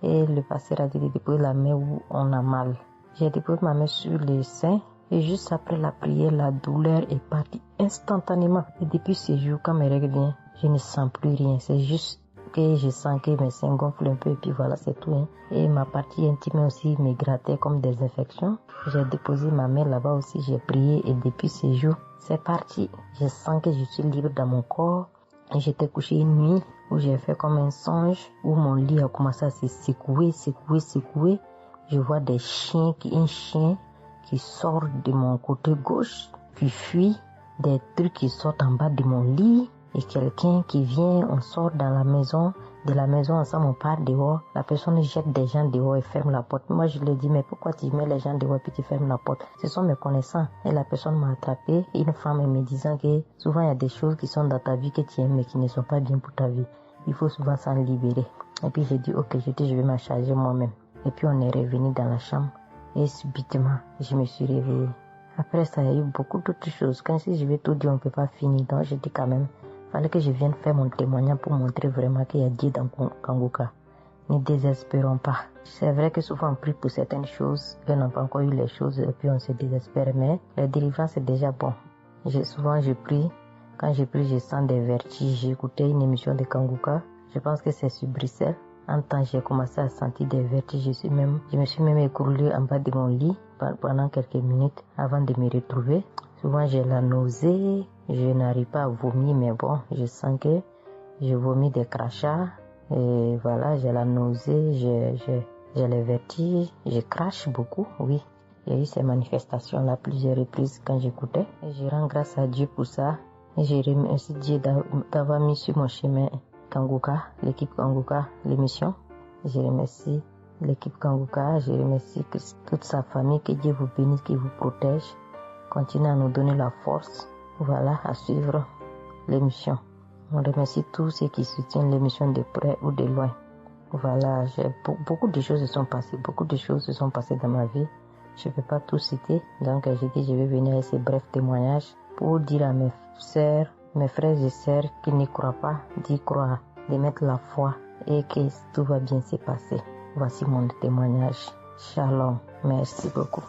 et le pasteur a dit de déposer la main où on a mal. J'ai déposé ma main sur le sein. Et juste après la prière, la douleur est partie instantanément. Et depuis ce jour, quand mes règles viennent, je ne sens plus rien. C'est juste que je sens que mes seins gonflent un peu et puis voilà, c'est tout. Et ma partie intime aussi me grattait comme des infections. J'ai déposé ma main là-bas aussi, j'ai prié et depuis ce jour, c'est parti. Je sens que je suis libre dans mon corps. Et j'étais couché une nuit où j'ai fait comme un songe, où mon lit a commencé à se secouer. Je vois un chien qui sort de mon côté gauche, qui fuit, des trucs qui sortent en bas de mon lit, et quelqu'un qui vient, on sort dans la maison, de la maison ensemble, on part dehors, la personne jette des gens dehors et ferme la porte. Moi je lui dis, mais pourquoi tu mets les gens dehors et puis tu fermes la porte? Ce sont mes connaissants. Et la personne m'a attrapé, une femme me disant que souvent il y a des choses qui sont dans ta vie que tu aimes mais qui ne sont pas bien pour ta vie. Il faut souvent s'en libérer. Et puis j'ai dit, ok, je vais m'en charger moi-même. Et puis on est revenu dans la chambre. Et subitement, je me suis réveillée. Après ça, il y a eu beaucoup d'autres choses. Quand si je vais tout dire, on ne peut pas finir. Donc, je dis quand même, il fallait que je vienne faire mon témoignage pour montrer vraiment qu'il y a Dieu dans Kanguka. Ne désespérons pas. C'est vrai que souvent on prie pour certaines choses, et on n'a pas encore eu les choses, et puis on se désespère. Mais la délivrance est déjà bon. Souvent je prie. Quand je prie, je sens des vertiges. J'ai écouté une émission de Kanguka. Je pense que c'est sur Bruxelles. En temps, j'ai commencé à sentir des vertiges. Je me suis même écroulée en bas de mon lit pendant quelques minutes avant de me retrouver. Souvent, j'ai la nausée. Je n'arrive pas à vomir, mais bon, je sens que je vomis des crachats. Et voilà, j'ai la nausée, j'ai les vertiges. Je crache beaucoup, oui. Il y a eu ces manifestations-là plusieurs reprises quand j'écoutais. Et je rends grâce à Dieu pour ça. Et je remercie Dieu d'avoir mis sur mon chemin Kanguka, l'équipe Kanguka, l'émission. Je remercie l'équipe Kanguka, je remercie toute sa famille, que Dieu vous bénisse, qu'il vous protège. Continuez à nous donner la force, voilà, à suivre l'émission. On remercie tous ceux qui soutiennent l'émission de près ou de loin. Voilà, beaucoup de choses se sont passées dans ma vie. Je ne peux pas tout citer, donc j'ai dit je vais venir avec ces brefs témoignages pour dire à mes sœurs, mes frères et sœurs qui n'y croient pas, d'y croire, de mettre la foi et que tout va bien se passer. Voici mon témoignage. Shalom. Merci beaucoup.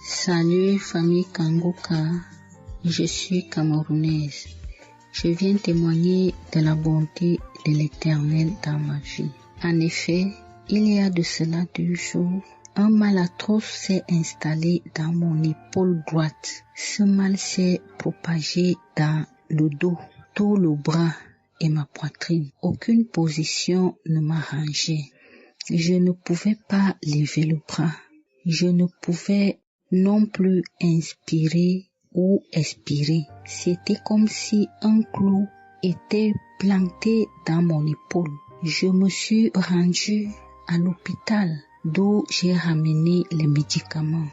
Salut famille Kanguka, je suis camerounaise. Je viens témoigner de la bonté de l'Éternel dans ma vie. En effet, il y a de cela 2 jours, un mal atroce s'est installé dans mon épaule droite. Ce mal s'est propagé dans le dos, tout le bras et ma poitrine. Aucune position ne m'arrangeait. Je ne pouvais pas lever le bras. Je ne pouvais non plus inspirer ou expirer. C'était comme si un clou était planté dans mon épaule. Je me suis rendue à l'hôpital, d'où j'ai ramené les médicaments.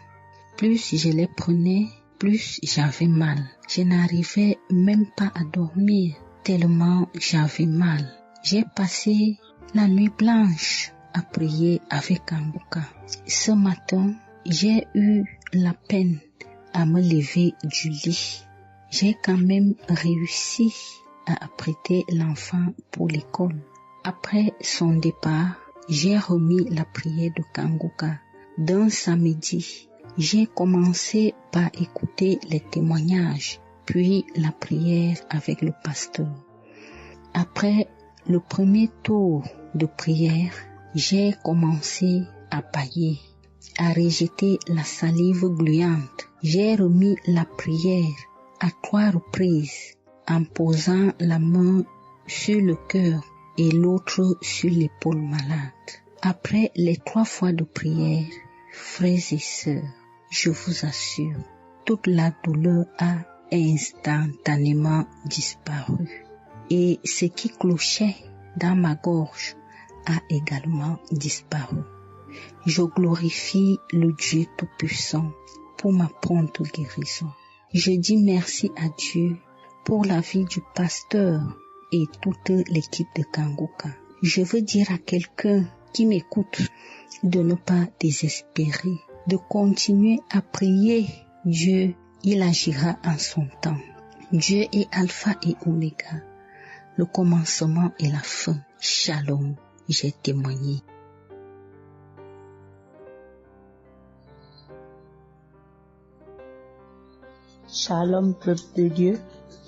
Plus je les prenais, plus j'avais mal. Je n'arrivais même pas à dormir, tellement j'avais mal. J'ai passé la nuit blanche à prier avec Kanguka. Ce matin, j'ai eu la peine à me lever du lit. J'ai quand même réussi à apprêter l'enfant pour l'école. Après son départ, j'ai remis la prière de Kanguka. D'un samedi, j'ai commencé par écouter les témoignages, puis la prière avec le pasteur. Après le premier tour de prière, j'ai commencé à bâiller, à rejeter la salive gluante. J'ai remis la prière à 3 reprises en posant la main sur le cœur et l'autre sur l'épaule malade. Après les 3 fois de prière, frères et sœurs, je vous assure, toute la douleur a instantanément disparu et ce qui clochait dans ma gorge a également disparu. Je glorifie le Dieu Tout-Puissant pour ma prompte guérison. Je dis merci à Dieu pour la vie du pasteur et toute l'équipe de Kanguka. Je veux dire à quelqu'un qui m'écoute de ne pas désespérer, de continuer à prier. Dieu, il agira en son temps. Dieu est Alpha et Oméga, le commencement et la fin. Shalom, j'ai témoigné. Shalom, peuple de Dieu.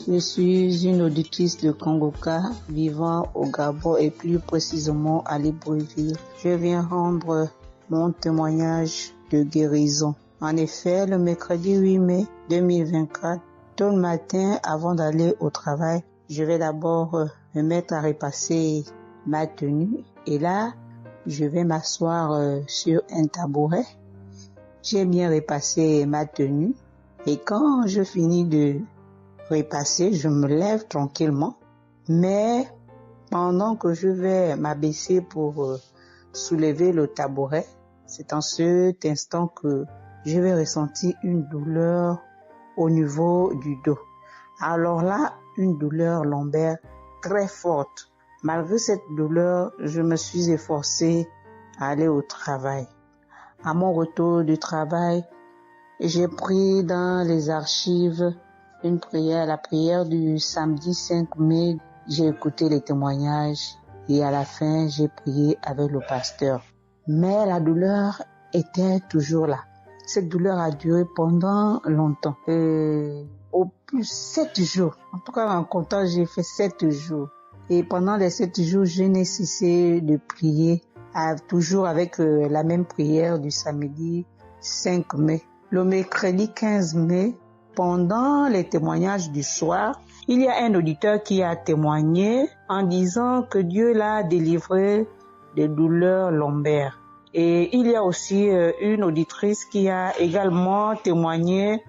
Je suis une auditrice de Kanguka vivant au Gabon et plus précisément à Libreville. Je viens rendre mon témoignage de guérison. En effet, le mercredi 8 mai 2024, tôt le matin avant d'aller au travail, je vais d'abord me mettre à repasser ma tenue et là, je vais m'asseoir sur un tabouret. J'ai bien repassé ma tenue. Et quand je finis de repasser, je me lève tranquillement. Mais pendant que je vais m'abaisser pour soulever le tabouret, c'est en cet instant que je vais ressentir une douleur au niveau du dos. Alors là, une douleur lombaire très forte. Malgré cette douleur, je me suis efforcée à aller au travail. À mon retour du travail, j'ai pris dans les archives une prière, la prière du samedi 5 mai. J'ai écouté les témoignages et à la fin, j'ai prié avec le pasteur. Mais la douleur était toujours là. Cette douleur a duré pendant longtemps. Au plus 7 jours. En tout cas, en comptant, j'ai fait 7 jours. Et pendant les 7 jours, je n'ai cessé de prier, toujours avec la même prière du samedi 5 mai. Le mercredi 15 mai, pendant les témoignages du soir, il y a un auditeur qui a témoigné en disant que Dieu l'a délivré des douleurs lombaires. Et il y a aussi une auditrice qui a également témoigné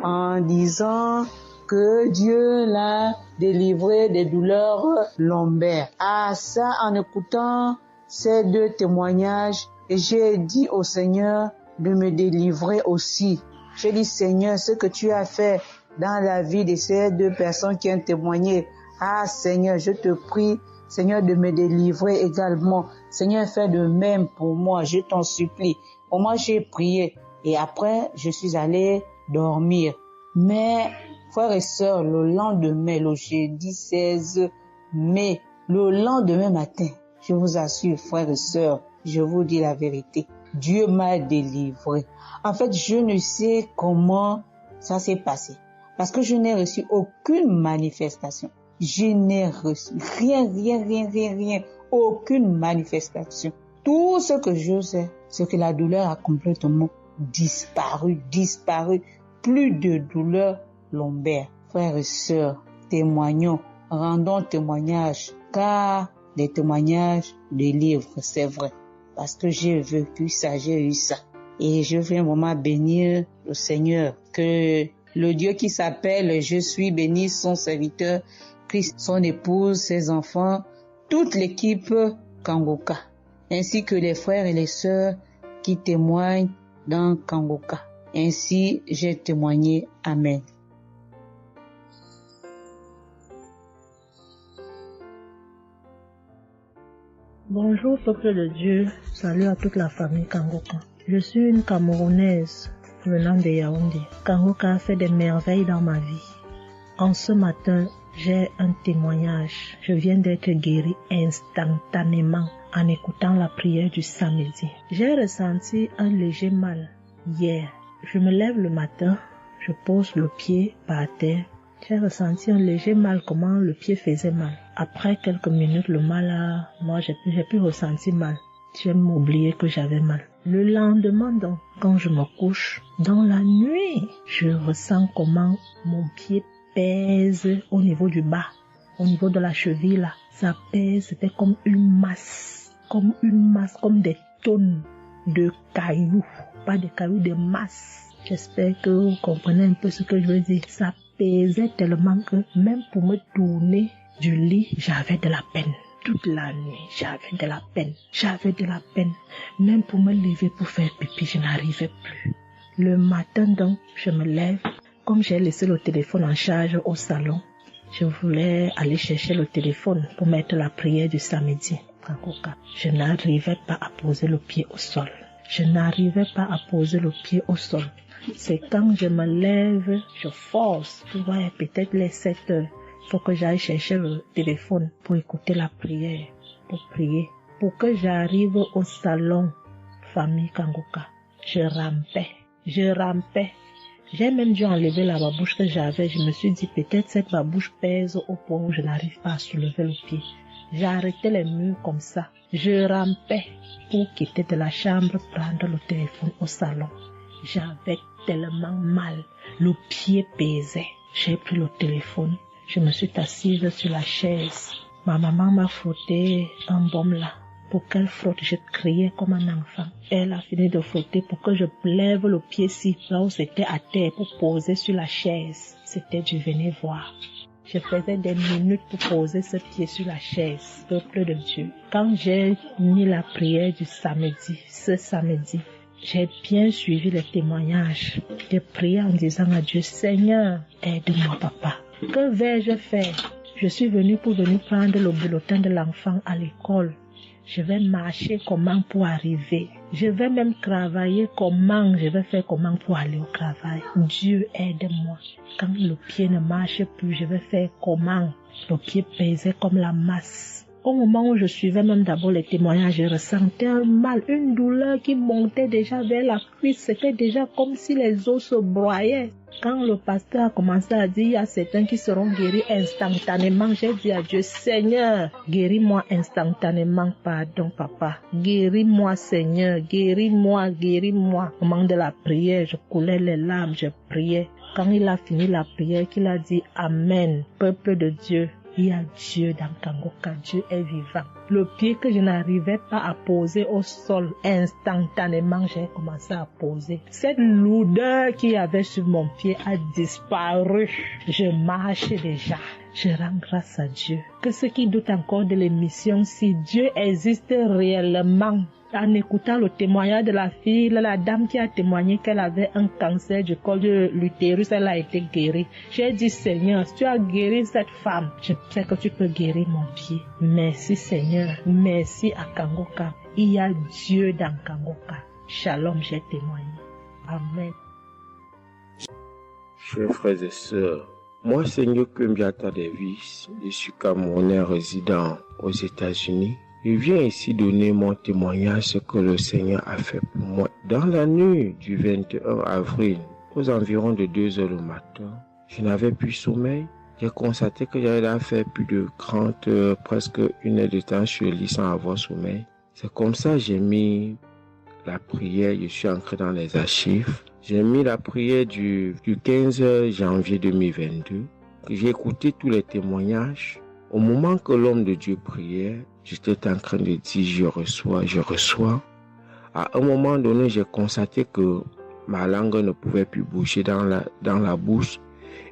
en disant que Dieu l'a délivré des douleurs lombaires. À ça, en écoutant ces 2 témoignages, j'ai dit au Seigneur de me délivrer aussi. J'ai dit, Seigneur, ce que tu as fait dans la vie de ces 2 personnes qui ont témoigné, Seigneur, je te prie, Seigneur, de me délivrer également. Seigneur, fais de même pour moi, je t'en supplie. Pour moi, j'ai prié et après, je suis allé dormir. Mais, frères et sœurs, le lendemain, le jeudi 16 mai, le lendemain matin, je vous assure, frères et sœurs, je vous dis la vérité, Dieu m'a délivré. En fait, je ne sais comment ça s'est passé. Parce que je n'ai reçu aucune manifestation. Je n'ai reçu rien. Aucune manifestation. Tout ce que je sais, c'est que la douleur a complètement disparu. Plus de douleur lombaire. Frères et sœurs, témoignons, rendons témoignage. Car les témoignages délivrent, c'est vrai. Parce que j'ai vécu ça, j'ai eu ça. Et je veux vraiment bénir le Seigneur. Que le Dieu qui s'appelle Je suis béni, son serviteur, Christ, son épouse, ses enfants, toute l'équipe Kanguka, ainsi que les frères et les sœurs qui témoignent dans Kanguka. Ainsi, j'ai témoigné. Amen. Bonjour peuple de Dieu, salut à toute la famille Kanguka. Je suis une Camerounaise venant de Yaoundé. Kangoka a fait des merveilles dans ma vie. En ce matin, j'ai un témoignage. Je viens d'être guérie instantanément en écoutant la prière du samedi. J'ai ressenti un léger mal hier. Je me lève le matin, je pose le pied par terre. J'ai ressenti un léger mal, comment le pied faisait mal. Après quelques minutes, le mal j'ai plus ressenti mal. J'ai oublié que j'avais mal. Le lendemain donc, quand je me couche, dans la nuit, je ressens comment mon pied pèse au niveau du bas, au niveau de la cheville là. Ça pèse, c'était comme une masse, comme des tonnes de cailloux. Pas de cailloux, de masse. J'espère que vous comprenez un peu ce que je veux dire. Ça pesait tellement que même pour me tourner du lit, j'avais de la peine. Toute la nuit, j'avais de la peine. Même pour me lever pour faire pipi, je n'arrivais plus. Le matin donc, je me lève. Comme j'ai laissé le téléphone en charge au salon, je voulais aller chercher le téléphone pour mettre la prière du samedi. Je n'arrivais pas à poser le pied au sol. C'est quand je me lève, je force. Tu vois, peut-être les 7 heures. Il faut que j'aille chercher le téléphone pour écouter la prière, pour prier. Pour que j'arrive au salon, famille Kangoka, je rampais. J'ai même dû enlever la babouche que j'avais. Je me suis dit, peut-être cette babouche pèse au point où je n'arrive pas à soulever le pied. J'ai arrêté les murs comme ça. Je rampais pour quitter de la chambre, prendre le téléphone au salon. J'avais tellement mal. Le pied pesait. J'ai pris le téléphone. Je me suis assise sur la chaise. Ma maman m'a frotté un baume là. Pour qu'elle frotte, je criais comme un enfant. Elle a fini de frotter pour que je lève le pied-ci, là où c'était à terre, pour poser sur la chaise. C'était du venez voir. Je faisais des minutes pour poser ce pied sur la chaise, peuple de Dieu. Quand j'ai mis la prière du samedi, ce samedi, j'ai bien suivi les témoignages. J'ai prié en disant à Dieu, Seigneur, aide-moi papa. Que vais-je faire? Je suis venue pour prendre le bulletin de l'enfant à l'école. Je vais marcher comment pour arriver. Je vais même travailler comment. Je vais faire comment pour aller au travail. Dieu aide-moi. Quand le pied ne marche plus, je vais faire comment? Le pied pesait comme la masse. Au moment où je suivais même d'abord les témoignages, je ressentais un mal, une douleur qui montait déjà vers la cuisse. C'était déjà comme si les os se broyaient. Quand le pasteur a commencé à dire, il y a certains qui seront guéris instantanément, j'ai dit à Dieu, Seigneur, guéris-moi instantanément, pardon papa. Guéris-moi Seigneur, guéris-moi. Au moment de la prière, je coulais les larmes, je priais. Quand il a fini la prière, qu'il a dit Amen, peuple de Dieu. Il y a Dieu dans Kangoka, Dieu est vivant. Le pied que je n'arrivais pas à poser au sol, instantanément, j'ai commencé à poser. Cette lourdeur qu'il y avait sur mon pied a disparu. Je marche déjà. Je rends grâce à Dieu. Que ceux qui doutent encore de l'émission, si Dieu existe réellement, en écoutant le témoignage de la fille, la dame qui a témoigné qu'elle avait un cancer du col de l'utérus, elle a été guérie. J'ai dit, Seigneur, si tu as guéri cette femme, je sais que tu peux guérir mon pied. Merci Seigneur, merci à Kangoka. Il y a Dieu dans Kangoka. Shalom, j'ai témoigné. Amen. Chers frères et sœurs, moi, Seigneur Kumbiata Davis, je suis Camerounais résident aux États-Unis. Je viens ici donner mon témoignage ce que le Seigneur a fait pour moi. Dans la nuit du 21 avril, aux environs de 2 heures le matin, je n'avais plus sommeil. J'ai constaté que j'avais fait plus de 30 heures, presque 1 heure de temps sur le lit sans avoir sommeil. C'est comme ça que j'ai mis la prière, je suis entré dans les archives. J'ai mis la prière du 15 janvier 2022. J'ai écouté tous les témoignages. Au moment que l'homme de Dieu priait, j'étais en train de dire je reçois. À un moment donné, j'ai constaté que ma langue ne pouvait plus bouger dans la bouche.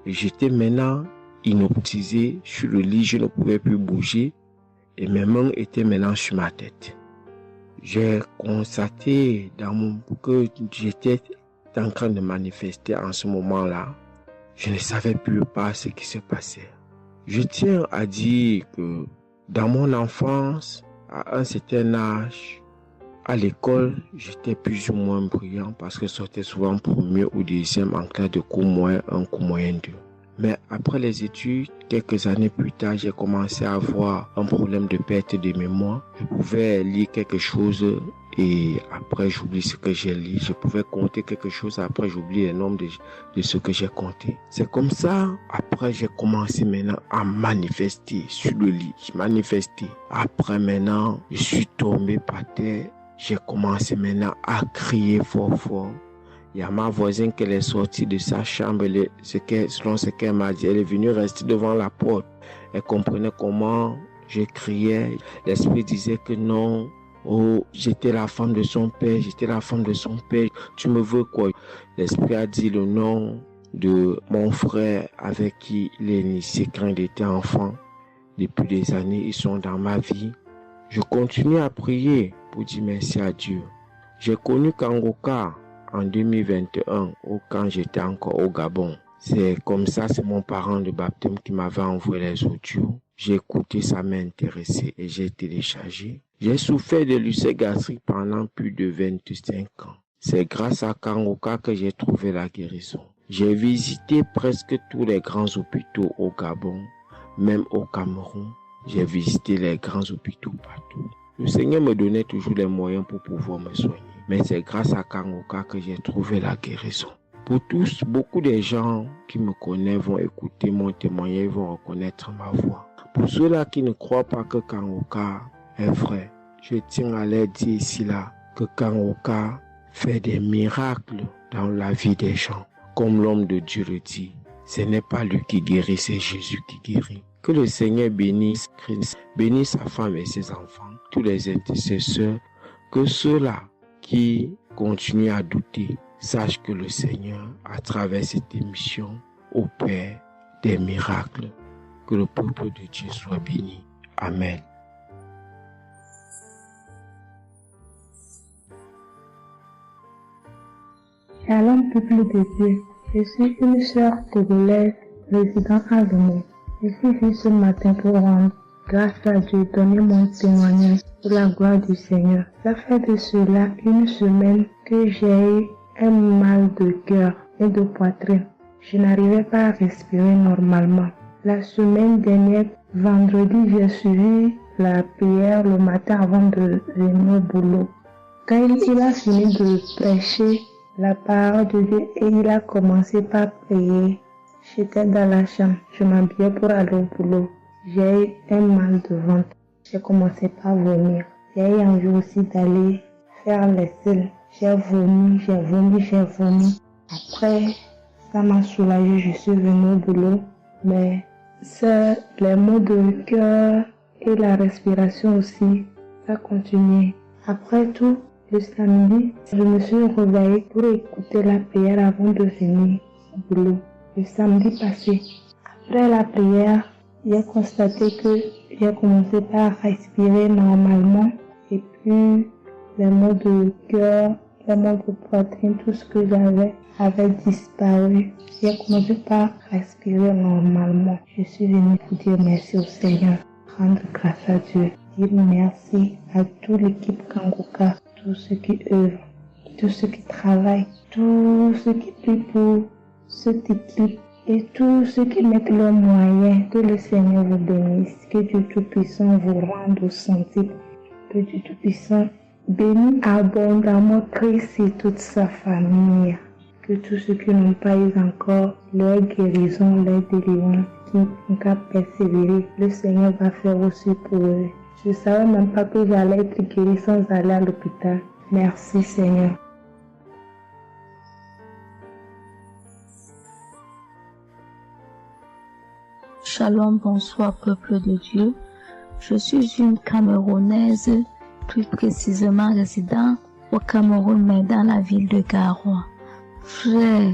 Et j'étais maintenant inoptisé sur le lit, je ne pouvais plus bouger. Et mes mains étaient maintenant sur ma tête. J'ai constaté que j'étais en train de manifester en ce moment-là. Je ne savais plus pas ce qui se passait. Je tiens à dire que dans mon enfance, à un certain âge, À l'école, j'étais plus ou moins brillant parce que je sortais souvent premier ou deuxième en classe de cours moyen 1, cours moyen 2. Mais après les études, quelques années plus tard, j'ai commencé à avoir un problème de perte de mémoire. Je pouvais lire quelque chose et après j'oublie ce que j'ai lu. Je pouvais compter quelque chose, après j'oublie le nombre de ce que j'ai compté. C'est comme ça, après j'ai commencé maintenant à manifester sur le lit. Je manifestais. Après maintenant, je suis tombé par terre. J'ai commencé maintenant à crier fort fort. Il y a ma voisine qui est sortie de sa chambre, selon ce qu'elle m'a dit, elle est venue rester devant la porte. Elle comprenait comment je criais. L'esprit disait que non, oh, j'étais la femme de son père, j'étais la femme de son père. Tu me veux quoi? L'esprit a dit le nom de mon frère avec qui il est initié quand il était enfant. Depuis des années, ils sont dans ma vie. Je continue à prier pour dire merci à Dieu. J'ai connu Kangoka en 2021, quand j'étais encore au Gabon. C'est comme ça, c'est mon parent de baptême qui m'avait envoyé les audios. J'ai écouté, ça m'a intéressé et j'ai téléchargé. J'ai souffert de l'ulcère gastrique pendant plus de 25 ans. C'est grâce à Kangoka que j'ai trouvé la guérison. J'ai visité presque tous les grands hôpitaux au Gabon, même au Cameroun. J'ai visité les grands hôpitaux partout. Le Seigneur me donnait toujours les moyens pour pouvoir me soigner. Mais c'est grâce à Kangoka que j'ai trouvé la guérison. Pour tous, beaucoup de gens qui me connaissent vont écouter mon témoignage, vont reconnaître ma voix. Pour ceux-là qui ne croient pas que Kangoka est vrai, je tiens à leur dire ici là que Kangoka fait des miracles dans la vie des gens. Comme l'homme de Dieu le dit, ce n'est pas lui qui guérit, c'est Jésus qui guérit. Que le Seigneur bénisse Christ, bénisse sa femme et ses enfants, tous les intercesseurs, que ceux-là qui continuent à douter sachent que le Seigneur, à travers cette émission, opère des miracles. Que le peuple de Dieu soit béni. Amen. Shalom, peuple de Dieu. Je suis une sœur togolaise résidant à Lomé. Je suis venue ce matin pour rendre grâce à Dieu, donner mon témoignage pour la gloire du Seigneur. Ça fait de cela une semaine que j'ai eu un mal de cœur et de poitrine. Je n'arrivais pas à respirer normalement. La semaine dernière, vendredi, j'ai suivi la prière le matin avant de venir au boulot. Quand il a fini de prêcher la parole de Dieu et il a commencé par prier, j'étais dans la chambre, je m'habillais pour aller au boulot. J'ai eu un mal de ventre. J'ai commencé par vomir. J'ai eu envie aussi d'aller faire les selles. J'ai vomi. Après, ça m'a soulagé, je suis venue au boulot. Mais c'est les maux de cœur et la respiration aussi, ça continuait. Après tout, le samedi, je me suis réveillée pour écouter la prière avant de venir au boulot. Le samedi passé, après la prière, j'ai constaté que j'ai commencé par respirer normalement et puis les maux de cœur, les maux de poitrine, tout ce que j'avais avait disparu. J'ai commencé par respirer normalement. Je suis venue pour dire merci au Seigneur, rendre grâce à Dieu, dire merci à toute l'équipe Kangoka, tous ceux qui œuvrent, tous ceux qui travaillent, tous ceux qui prient pour cette équipe et tous ceux qui mettent leurs moyens. Que le Seigneur vous bénisse, que Dieu Tout-Puissant vous rende au centime, que Dieu Tout-Puissant bénisse abondamment Christ et toute sa famille. Que tous ceux qui n'ont pas eu encore leur guérison, leur délivrance, qui n'ont qu'à persévérer, le Seigneur va faire aussi pour eux. Je ne savais même pas que j'allais être guéri sans aller à l'hôpital. Merci Seigneur. Shalom, bonsoir peuple de Dieu. Je suis une Camerounaise, plus précisément résident au Cameroun, mais dans la ville de Garoua. Frère,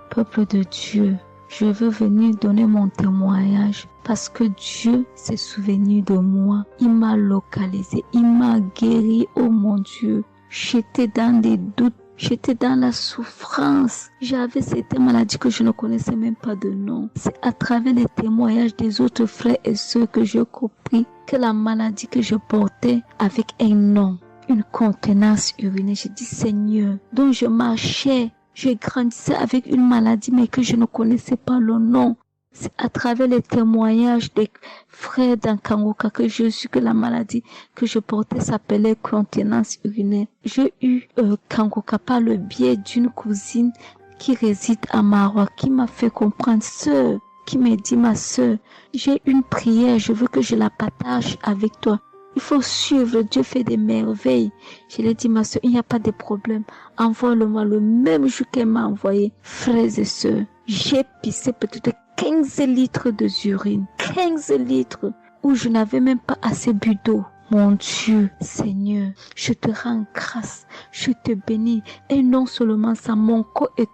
peuple de Dieu, je veux venir donner mon témoignage parce que Dieu s'est souvenu de moi. Il m'a localisé, il m'a guéri, oh mon Dieu. J'étais dans des doutes, j'étais dans la souffrance. J'avais cette maladie que je ne connaissais même pas de nom. C'est à travers les témoignages des autres frères et sœurs que j'ai compris que la maladie que je portais avait un nom. une contenance urinaire. J'ai dit, Seigneur, dont je marchais, je grandissais avec une maladie, mais que je ne connaissais pas le nom. C'est à travers les témoignages des frères dans Kangoka que je suis que la maladie que je portais s'appelait contenance urinaire. J'ai eu Kangoka par le biais d'une cousine qui réside à Marois, qui m'a fait comprendre, sœur, qui m'a dit, ma sœur, j'ai une prière, je veux que je la partage avec toi. Il faut suivre, Dieu fait des merveilles. Je lui ai dit, ma soeur, il n'y a pas de problème. Envoie-le-moi le même jour qu'elle m'a envoyé. Frères et sœurs, j'ai pissé peut-être 15 litres d'urine. 15 litres où je n'avais même pas assez bu d'eau. Mon Dieu, Seigneur, je te rends grâce. Je te bénis. Et non seulement ça, mon corps est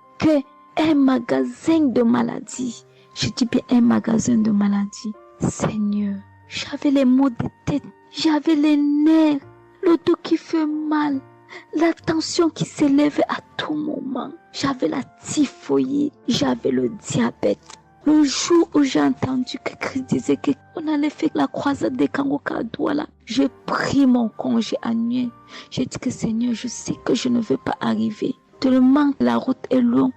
un magasin de maladies. Je dis bien un magasin de maladies. Seigneur, j'avais les maux de tête. J'avais les nerfs, le dos qui fait mal, la tension qui s'élève à tout moment. J'avais la typhoïde, j'avais le diabète. Le jour où j'ai entendu que Christ disait qu'on allait faire la croisade des Kangoka à Douala, j'ai pris mon congé annuel. J'ai dit que Seigneur, je sais que je ne veux pas arriver. Tellement la route est longue,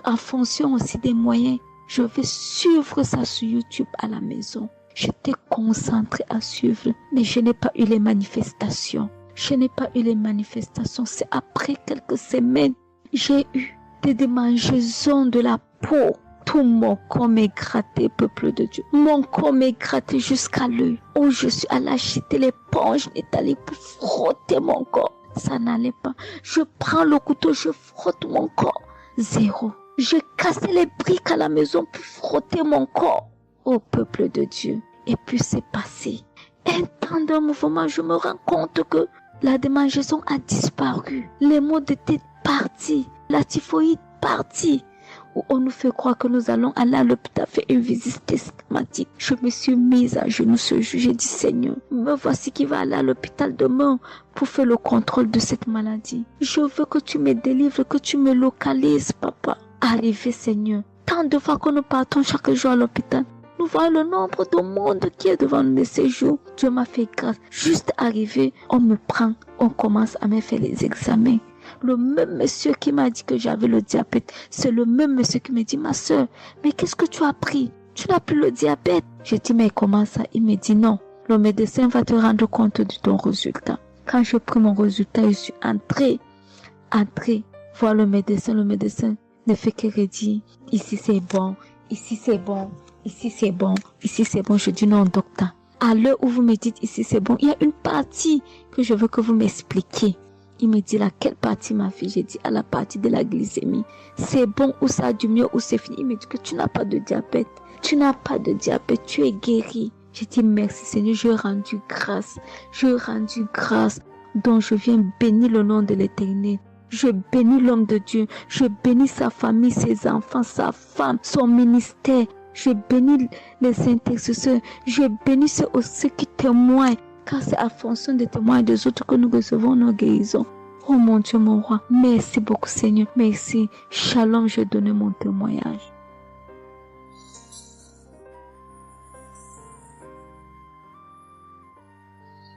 en fonction aussi des moyens. Je vais suivre ça sur YouTube à la maison. J'étais concentrée à suivre, mais je n'ai pas eu les manifestations. C'est après quelques semaines, j'ai eu des démangeaisons de la peau. Tout mon corps m'est gratté, peuple de Dieu. Mon corps m'est gratté jusqu'à l'œil. Où je suis allée acheter l'éponge nettoyer pour frotter mon corps. Ça n'allait pas. Je prends le couteau, je frotte mon corps. Zéro. J'ai cassé les briques à la maison pour frotter mon corps. Ô peuple de Dieu. Et puis c'est passé. Un temps de mouvement, je me rends compte que la démangeaison a disparu. Les maux de tête partis. La typhoïde partie. Où on nous fait croire que nous allons aller à l'hôpital faire une visite systématique. Je me suis mise à genoux ce jour. J'ai dit, Seigneur, me voici qui va aller à l'hôpital demain pour faire le contrôle de cette maladie. Je veux que tu me délivres, que tu me localises, papa. Arrivé, Seigneur. Tant de fois que nous partons chaque jour à l'hôpital. Nous voyons le nombre de monde qui est devant nous de ces jours. Dieu m'a fait grâce. Juste arrivé, on me prend, on commence à me faire les examens. Le même monsieur qui m'a dit que j'avais le diabète, c'est le même monsieur qui me dit, ma soeur, mais qu'est-ce que tu as pris? Tu n'as plus le diabète. J'ai dit, mais comment ça? Il me dit, non, le médecin va te rendre compte de ton résultat. Quand j'ai pris mon résultat, je suis entrée, voir le médecin ne fait que redire, ici c'est bon, ici c'est bon. Ici c'est bon, ici c'est bon. Je dis non, docteur. À l'heure où vous me dites ici c'est bon, il y a une partie que je veux que vous m'expliquiez. Il me dit laquelle partie, ma fille? J'ai dit à la partie de la glycémie. C'est bon ou ça a du mieux ou c'est fini? Il me dit que tu n'as pas de diabète. Tu n'as pas de diabète, tu es guéri. J'ai dit merci Seigneur, je rendu grâce. Donc je viens bénir le nom de l'Éternel. Je bénis l'homme de Dieu. Je bénis sa famille, ses enfants, sa femme, son ministère. Je bénis les intercesseurs. Je bénis ceux qui témoignent. Car c'est à fonction des témoins des autres que nous recevons nos guérisons. Oh mon Dieu, mon roi. Merci beaucoup Seigneur. Merci. Shalom, je donne mon témoignage.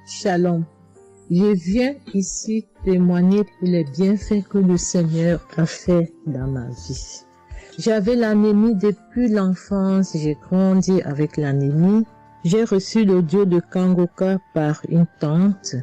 Shalom. Je viens ici témoigner pour les bienfaits que le Seigneur a fait dans ma vie. J'avais l'anémie depuis l'enfance, j'ai grandi avec l'anémie. J'ai reçu l'audio de Kangoka par une tante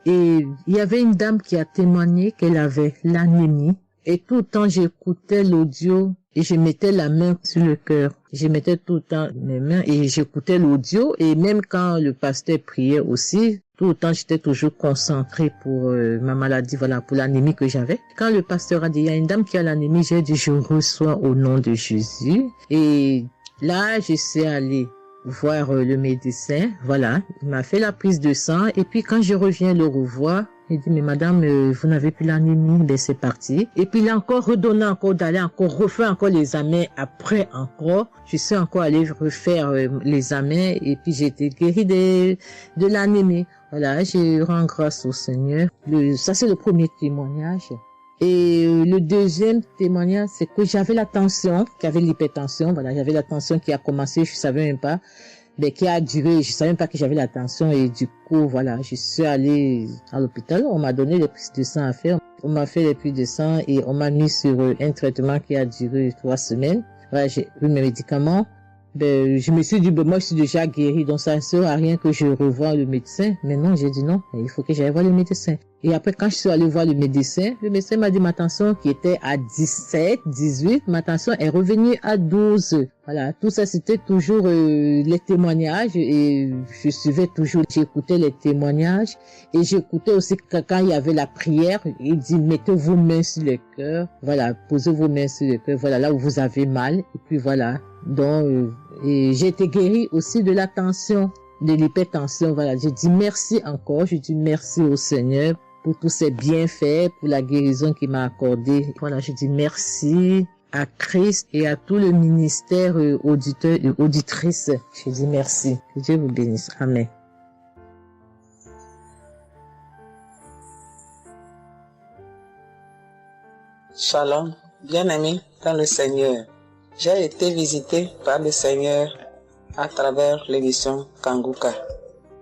et il y avait une dame qui a témoigné qu'elle avait l'anémie. Et tout le temps j'écoutais l'audio et je mettais la main sur le cœur. Je mettais tout le temps mes mains et j'écoutais l'audio et même quand le pasteur priait aussi, tout le temps j'étais toujours concentrée pour ma maladie, voilà, pour l'anémie que j'avais. Quand le pasteur a dit, il y a une dame qui a l'anémie, j'ai dit, je reçois au nom de Jésus. Et là, je suis allée voir le médecin, voilà, il m'a fait la prise de sang et puis quand je reviens le revoir, il dit, mais madame, vous n'avez plus l'anémie, ben c'est parti. Et puis il a encore redonné encore d'aller encore refaire encore les examens après encore. Je suis encore allée refaire les examens et puis j'ai été guérie de l'anémie. Voilà, je rends grâce au Seigneur. Ça c'est le premier témoignage. Et le deuxième témoignage, c'est que j'avais la tension, j'avais l'hypertension, voilà, j'avais la tension qui a commencé, je savais même pas. qui a duré, je savais même pas que j'avais la tension et du coup, voilà, je suis allée à l'hôpital, on m'a donné les prises de sang à faire, on m'a fait les prises de sang et on m'a mis sur un traitement qui a duré 3 semaines. Voilà, j'ai eu mes médicaments. Je me suis dit, moi je suis déjà guérie, donc ça ne sert à rien que je revoie le médecin. Mais non, j'ai dit non, il faut que j'aille voir le médecin. Et après, quand je suis allée voir le médecin m'a dit ma tension qui était à 17, 18, ma tension est revenue à 12. Voilà, tout ça c'était toujours les témoignages et je suivais toujours, j'écoutais les témoignages et j'écoutais aussi quand il y avait la prière, il dit mettez vos mains sur le cœur, voilà, posez vos mains sur le cœur, voilà, là où vous avez mal, et puis voilà. Donc, et j'ai été guérie aussi de la tension, de l'hypertension, voilà. Je dis merci encore, je dis merci au Seigneur pour tous ses bienfaits, pour la guérison qu'il m'a accordée. Voilà, je dis merci à Christ et à tout le ministère auditeur et auditrice. Je dis merci. Que Dieu vous bénisse. Amen. Shalom, bien-aimés dans le Seigneur. J'ai été visité par le Seigneur à travers l'émission Kanguka.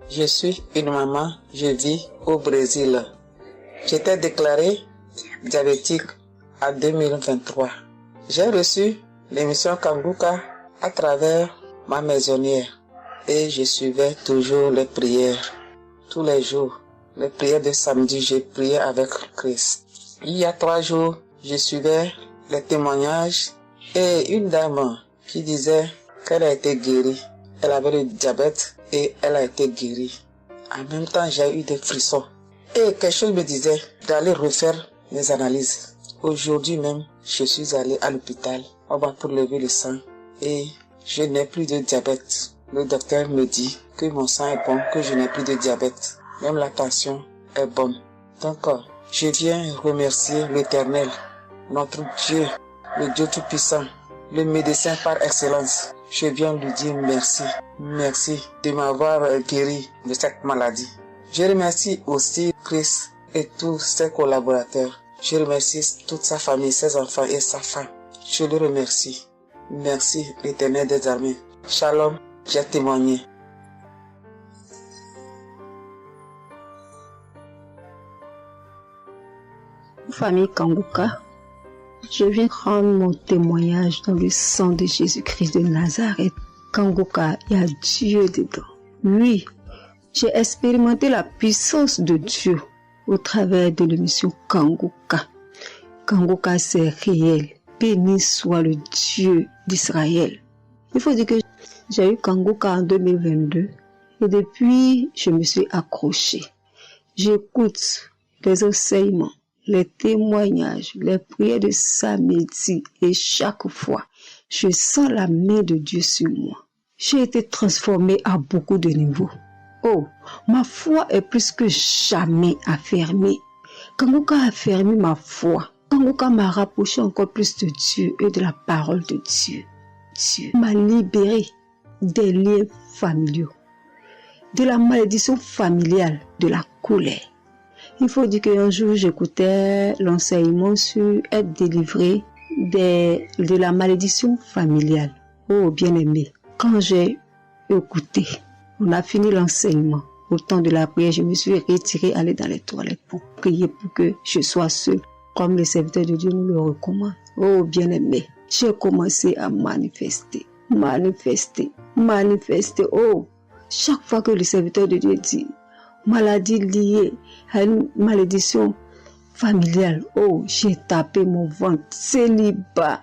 Je suis une maman, je vis au Brésil. J'étais déclarée diabétique en 2023. J'ai reçu l'émission Kanguka à travers ma maisonnière et je suivais toujours les prières. Tous les jours, les prières de samedi, j'ai prié avec Christ. Il y a 3 jours, je suivais les témoignages et une dame qui disait qu'elle a été guérie. Elle avait le diabète et elle a été guérie. En même temps, j'ai eu des frissons. Et quelque chose me disait d'aller refaire mes analyses. Aujourd'hui même, je suis allé à l'hôpital. On va pour lever le sang et je n'ai plus de diabète. Le docteur me dit que mon sang est bon, que je n'ai plus de diabète. Même la tension est bonne. Donc, je viens remercier l'Éternel, notre Dieu, le Dieu Tout-Puissant, le médecin par excellence. Je viens lui dire merci. Merci de m'avoir guéri de cette maladie. Je remercie aussi Christ et tous ses collaborateurs. Je remercie toute sa famille, ses enfants et sa femme. Je le remercie. Merci l'Éternel des armées. Shalom, j'ai témoigné. Famille Kanguka, je viens rendre mon témoignage dans le sang de Jésus-Christ de Nazareth. Kanguka, il y a Dieu dedans. Oui, j'ai expérimenté la puissance de Dieu au travers de l'émission Kanguka. Kanguka, c'est réel. Béni soit le Dieu d'Israël. Il faut dire que j'ai eu Kanguka en 2022 et depuis, je me suis accrochée. J'écoute les enseignements, les témoignages, les prières de samedi et chaque fois, je sens la main de Dieu sur moi. J'ai été transformée à beaucoup de niveaux. Oh, ma foi est plus que jamais affermie. Kanguka a affermi ma foi. Kanguka m'a rapproché encore plus de Dieu et de la parole de Dieu. Dieu m'a libéré des liens familiaux, de la malédiction familiale, de la colère. Il faut dire qu'un jour, j'écoutais l'enseignement sur être délivré de la malédiction familiale. Oh, bien-aimé, quand j'ai écouté, on a fini l'enseignement. Au temps de la prière, je me suis retirée, aller dans les toilettes pour prier pour que je sois seule, comme les serviteurs de Dieu nous le recommandent. Oh, bien-aimé, j'ai commencé à manifester. Oh, chaque fois que le serviteur de Dieu dit maladie liée à une malédiction familiale, oh, j'ai tapé mon ventre. Célibat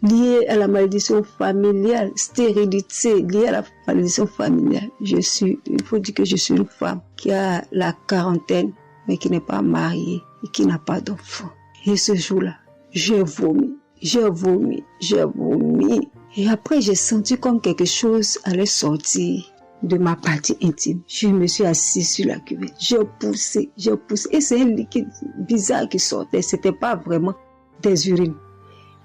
lié à la malédiction familiale, stérilité liée à la malédiction familiale. Il faut dire que je suis une femme qui a la quarantaine, mais qui n'est pas mariée et qui n'a pas d'enfant. Et ce jour-là, j'ai vomi. Et après, j'ai senti comme quelque chose allait sortir de ma partie intime. Je me suis assise sur la cuvette. J'ai poussé. Et c'est un liquide bizarre qui sortait. C'était pas vraiment des urines.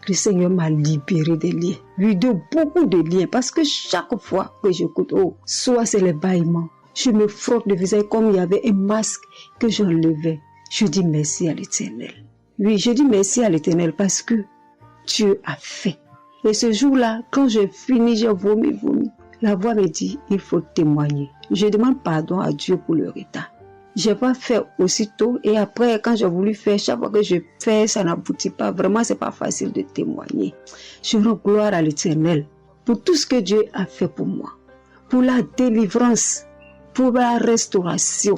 Le Seigneur m'a libéré des liens. Oui, de beaucoup de liens. Parce que chaque fois que j'écoute, soit c'est les bâillements. Je me frotte le visage comme il y avait un masque que j'enlevais. Je dis merci à l'Éternel. Oui, je dis merci à l'Éternel parce que Dieu a fait. Et ce jour-là, quand j'ai fini, j'ai vomi. La voix me dit, il faut témoigner. Je demande pardon à Dieu pour le retard. Je n'ai pas fait aussitôt et après, quand j'ai voulu faire, chaque fois que je fais, ça n'aboutit pas. Vraiment, c'est pas facile de témoigner. Je rends gloire à l'Éternel pour tout ce que Dieu a fait pour moi, pour la délivrance, pour la restauration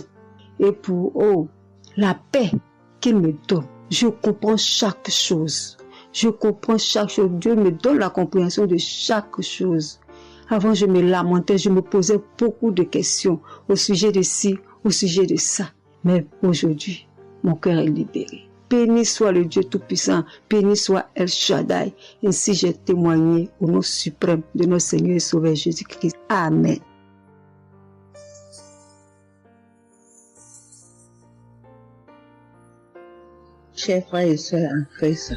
et pour la paix qu'il me donne. Je comprends chaque chose. Je comprends chaque chose. Dieu me donne la compréhension de chaque chose. Avant, je me lamentais, je me posais beaucoup de questions au sujet de ci, au sujet de ça. Mais aujourd'hui, mon cœur est libéré. Béni soit le Dieu Tout-Puissant, béni soit El Shaddai. Ainsi j'ai témoigné au nom suprême de notre Seigneur et Sauveur Jésus-Christ. Amen. Chers frères et sœurs en Christ,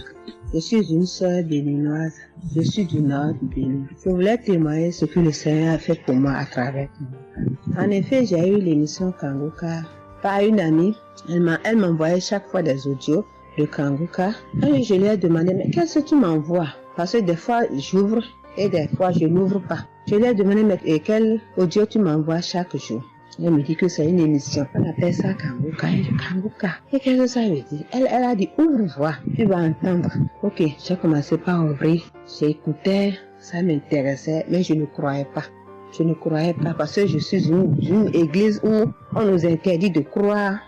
je suis une sœur béninoise. Je suis du nord du Bénin. Je voulais témoigner ce que le Seigneur a fait pour moi à travers moi. En effet, j'ai eu l'émission Kanguka par une amie. Elle m'envoyait chaque fois des audios de Kanguka. Et je lui ai demandé, mais qu'est-ce que tu m'envoies? Parce que des fois, j'ouvre et des fois, je n'ouvre pas. Je lui ai demandé, mais quel audio tu m'envoies chaque jour? Elle me dit que c'est une émission. On appelle ça Kanguka. Kanguka. Et qu'est-ce que ça veut dire? Elle a dit, ouvre-toi, tu vas entendre. Ok, j'ai commencé par ouvrir. J'écoutais, ça m'intéressait, mais je ne croyais pas. Je ne croyais pas parce que je suis une église où on nous interdit de croire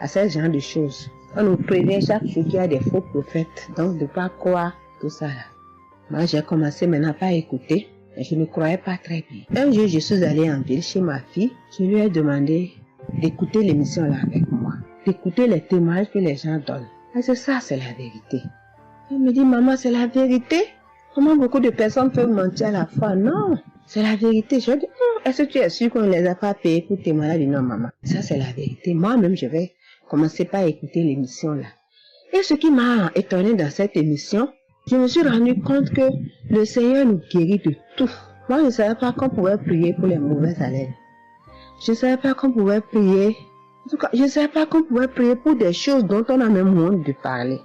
à ce genre de choses. On nous prévient chaque jour qu'il y a des faux prophètes, donc de ne pas croire tout ça là. Moi, j'ai commencé maintenant par écouter. Je ne croyais pas très bien. Un jour, je suis allée en ville chez ma fille. Je lui ai demandé d'écouter l'émission là avec moi, d'écouter les témoignages que les gens donnent. Et c'est ça, c'est la vérité. Elle me dit, maman, c'est la vérité? Comment beaucoup de personnes peuvent mentir à la fois? Non, c'est la vérité. Je lui ai dit, est-ce que tu es sûr qu'on ne les a pas payés pour témoigner? Elle dit, non, maman, ça c'est la vérité. Moi-même, je vais commencer par écouter l'émission là. Et ce qui m'a étonné dans cette émission, je me suis rendu compte que le Seigneur nous guérit de tout. Moi, je ne savais pas qu'on pouvait prier pour les mauvaises haleines. Je ne savais pas qu'on pouvait prier. En tout cas, je ne savais pas qu'on pouvait prier pour des choses dont on a même honte de parler.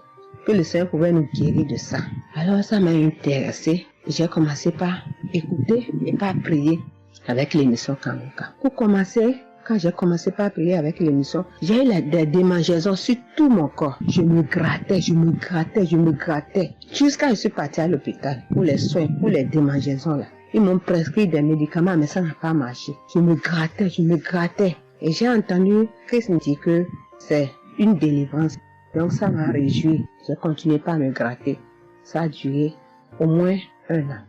Que le Seigneur pouvait nous guérir de ça. Alors, ça m'a intéressé. J'ai commencé par écouter et par prier avec l'émission Kanguka. Pour commencer, quand j'ai commencé par prier avec l'émission, j'ai eu des démangeaisons sur tout mon corps. Je me grattais. Jusqu'à ce que je suis partie à l'hôpital pour les soins, pour les démangeaisons là. Ils m'ont prescrit des médicaments, mais ça n'a pas marché. Je me grattais. Et j'ai entendu Christ me dire que c'est une délivrance. Donc ça m'a réjoui. J'ai continué par me gratter. Ça a duré au moins 1 an.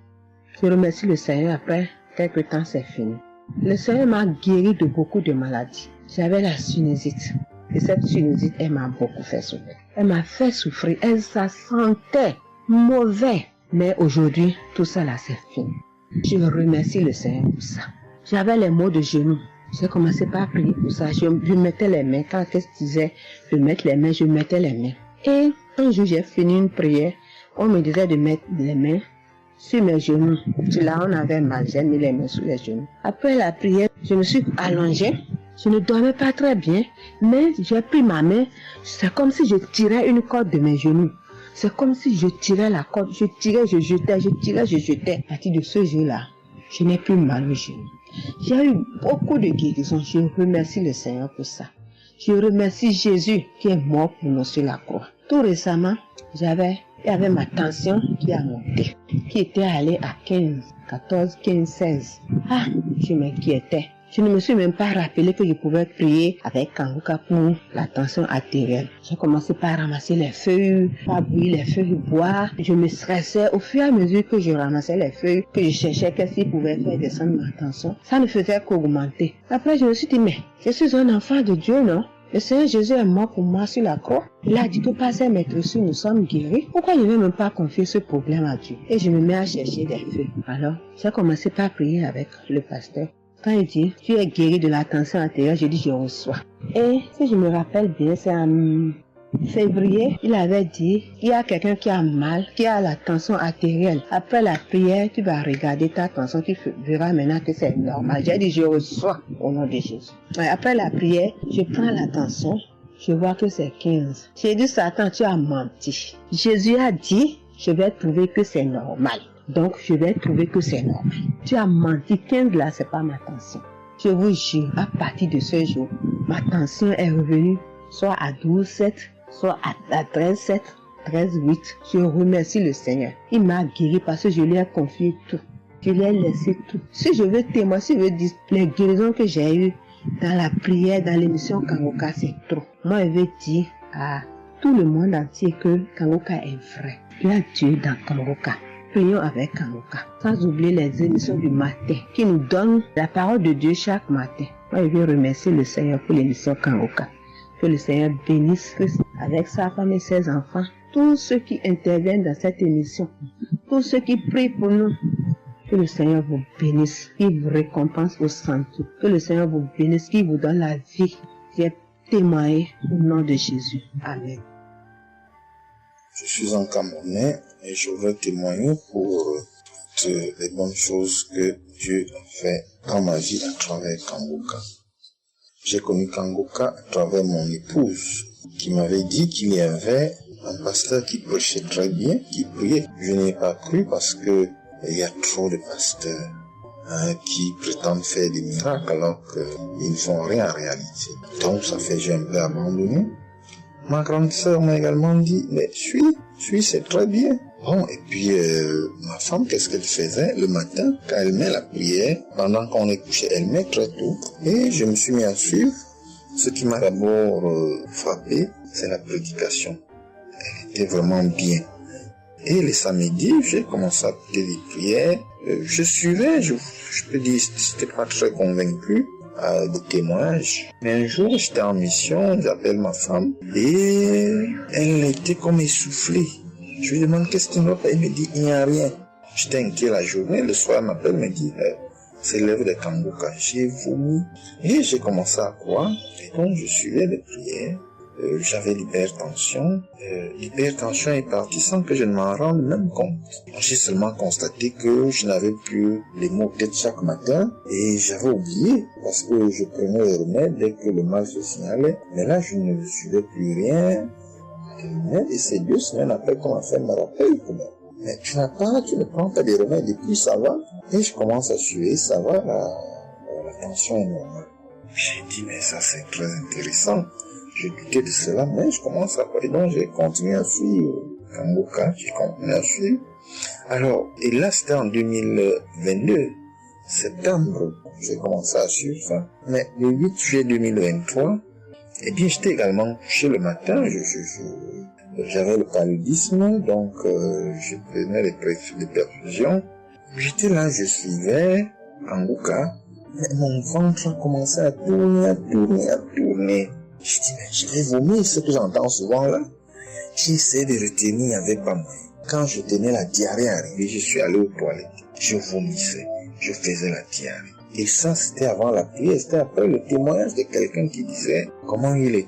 Je remercie le Seigneur, après quelques temps c'est fini. Le Seigneur m'a guéri de beaucoup de maladies. J'avais la sinusite. Et cette sinusite, elle m'a beaucoup fait souffrir. Elle m'a fait souffrir. Ça sentait mauvais. Mais aujourd'hui, tout ça là, c'est fini. Je remercie le Seigneur pour ça. J'avais les maux de genoux. J'ai commencé par prier pour ça. Je mettais les mains. Quand qu'est-ce que disait, je mettais les mains. Et un jour, j'ai fini une prière. On me disait de mettre les mains sur mes genoux. Là, on avait mal. J'ai mis les mains sur les genoux. Après la prière, je me suis allongée. Je ne dormais pas très bien, mais j'ai pris ma main. C'est comme si je tirais une corde de mes genoux. C'est comme si je tirais la corde. Je tirais, je jetais. À partir de ce jour-là, je n'ai plus mal aux genoux. J'ai eu beaucoup de guérisons. Je remercie le Seigneur pour ça. Je remercie Jésus qui est mort pour nous sur la croix. Tout récemment, il y avait ma tension qui a monté, qui était allée à 15, 14, 15, 16. Ah, je m'inquiétais. Je ne me suis même pas rappelé que je pouvais prier avec Kanguka pour la tension artérielle. J'ai commencé par ramasser les feuilles, par bouillir les feuilles bois. Je me stressais au fur et à mesure que je ramassais les feuilles, que je cherchais qu'est-ce qui pouvait faire descendre ma tension. Ça ne faisait qu'augmenter. Après, je me suis dit, mais je suis un enfant de Dieu, non? Le Seigneur Jésus est mort pour moi sur la croix. Il a dit que par ses maîtresses, nous sommes guéris. Pourquoi je ne vais même pas confier ce problème à Dieu? Et je me mets à chercher des feuilles. Alors, j'ai commencé par prier avec le pasteur. Quand il dit, tu es guéri de la tension artérielle, je dis, je reçois. Et si je me rappelle bien, c'est en février, il avait dit, il y a quelqu'un qui a mal, qui a la tension artérielle. Après la prière, tu vas regarder ta tension, tu verras maintenant que c'est normal. J'ai dit, je reçois au nom de Jésus. Et après la prière, je prends la tension, je vois que c'est 15. J'ai dit, Satan, tu as menti. Jésus a dit, je vais trouver que c'est normal. Donc, je vais trouver que c'est noble. Tu as menti, 15 là, c'est pas ma tension. Je vous jure, à partir de ce jour, ma tension est revenue soit à 12,7, soit à 13,7, 13,8. Je remercie le Seigneur. Il m'a guéri parce que je lui ai confié tout. Je lui ai laissé tout. Si je veux témoigner, si je veux dire les guérisons que j'ai eues dans la prière, dans l'émission Kangoka, c'est trop. Moi, je veux dire à tout le monde entier que Kangoka est vrai. Il y a Dieu dans Kangoka. Prions avec Kangoka. Sans oublier les émissions du matin qui nous donnent la parole de Dieu chaque matin. Moi, je veux remercier le Seigneur pour l'émission Kangoka. Que le Seigneur bénisse Christ avec sa femme et ses enfants. Tous ceux qui interviennent dans cette émission. Tous ceux qui prient pour nous. Que le Seigneur vous bénisse, qu'il vous récompense au centre. Que le Seigneur vous bénisse, qu'il vous donne la vie. J'ai témoigné au nom de Jésus. Amen. Je suis un Camerounais et je veux témoigner pour toutes les bonnes choses que Dieu a fait dans ma vie à travers Kangoka. J'ai connu Kangoka à travers mon épouse qui m'avait dit qu'il y avait un pasteur qui prêchait très bien, qui priait. Je n'ai pas cru parce que il y a trop de pasteurs qui prétendent faire des miracles alors qu'ils ne font rien en réalité. Donc ça fait que j'ai un peu abandonné. Ma grande sœur m'a également dit, mais suis, c'est très bien. Bon, et puis ma femme, qu'est-ce qu'elle faisait le matin quand elle met la prière, pendant qu'on est couché, elle met très tôt. Et je me suis mis à suivre. Ce qui m'a d'abord frappé, c'est la prédication. Elle était vraiment bien. Et les samedis, j'ai commencé à écouter les prières. Je suivais, je peux dire, j'étais pas très convaincu des témoignages. Mais un jour, j'étais en mission, j'appelle ma femme, et elle était comme essoufflée. Je lui demande qu'est-ce qui ne va pas, elle me dit, il n'y a rien. J'étais inquiet la journée, le soir, elle m'appelle, me dit, c'est l'œuvre de Kangoka. J'ai vomi. Et j'ai commencé à croire, et donc je suivais les prières. J'avais l'hypertension. L'hypertension est partie sans que je ne m'en rende même compte. J'ai seulement constaté que je n'avais plus les maux de tête chaque matin et j'avais oublié parce que je prenais les remèdes dès que le mal se signalait. Mais là, je ne suivais plus rien. Et c'est 2 semaines après qu'on m'a fait me rappel. Mais tu ne prends pas des remèdes et puis ça va. Et je commence à suivre, ça va, la tension est normale. J'ai dit, mais ça c'est très intéressant. Je doutais de cela, mais je commence à parler. Donc, j'ai continué à suivre Kangoka, j'ai continué à suivre. Alors, et là, c'était en 2022, septembre, j'ai commencé à suivre ça. Mais le 8 juillet 2023, eh bien, j'étais également couché le matin, j'avais le paludisme, donc je prenais les perfusions. J'étais là, je suivais Kangoka, mais mon ventre a commencé à tourner. Je dis, mais je vais vomir, ce que j'entends souvent là. J'essaie de retenir, il n'y avait pas moyen. Quand je tenais la diarrhée arrivée, je suis allé aux toilettes. Je vomissais, je faisais la diarrhée. Et ça, c'était avant la prière, c'était après le témoignage de quelqu'un qui disait comment il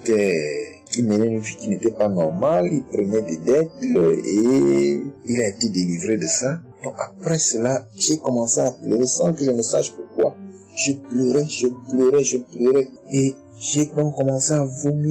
menait une vie qui n'était pas normale, il prenait des dettes et il a été délivré de ça. Donc après cela, j'ai commencé à pleurer sans que je ne sache pourquoi. Je pleurais. Et j'ai donc commencé à vomir.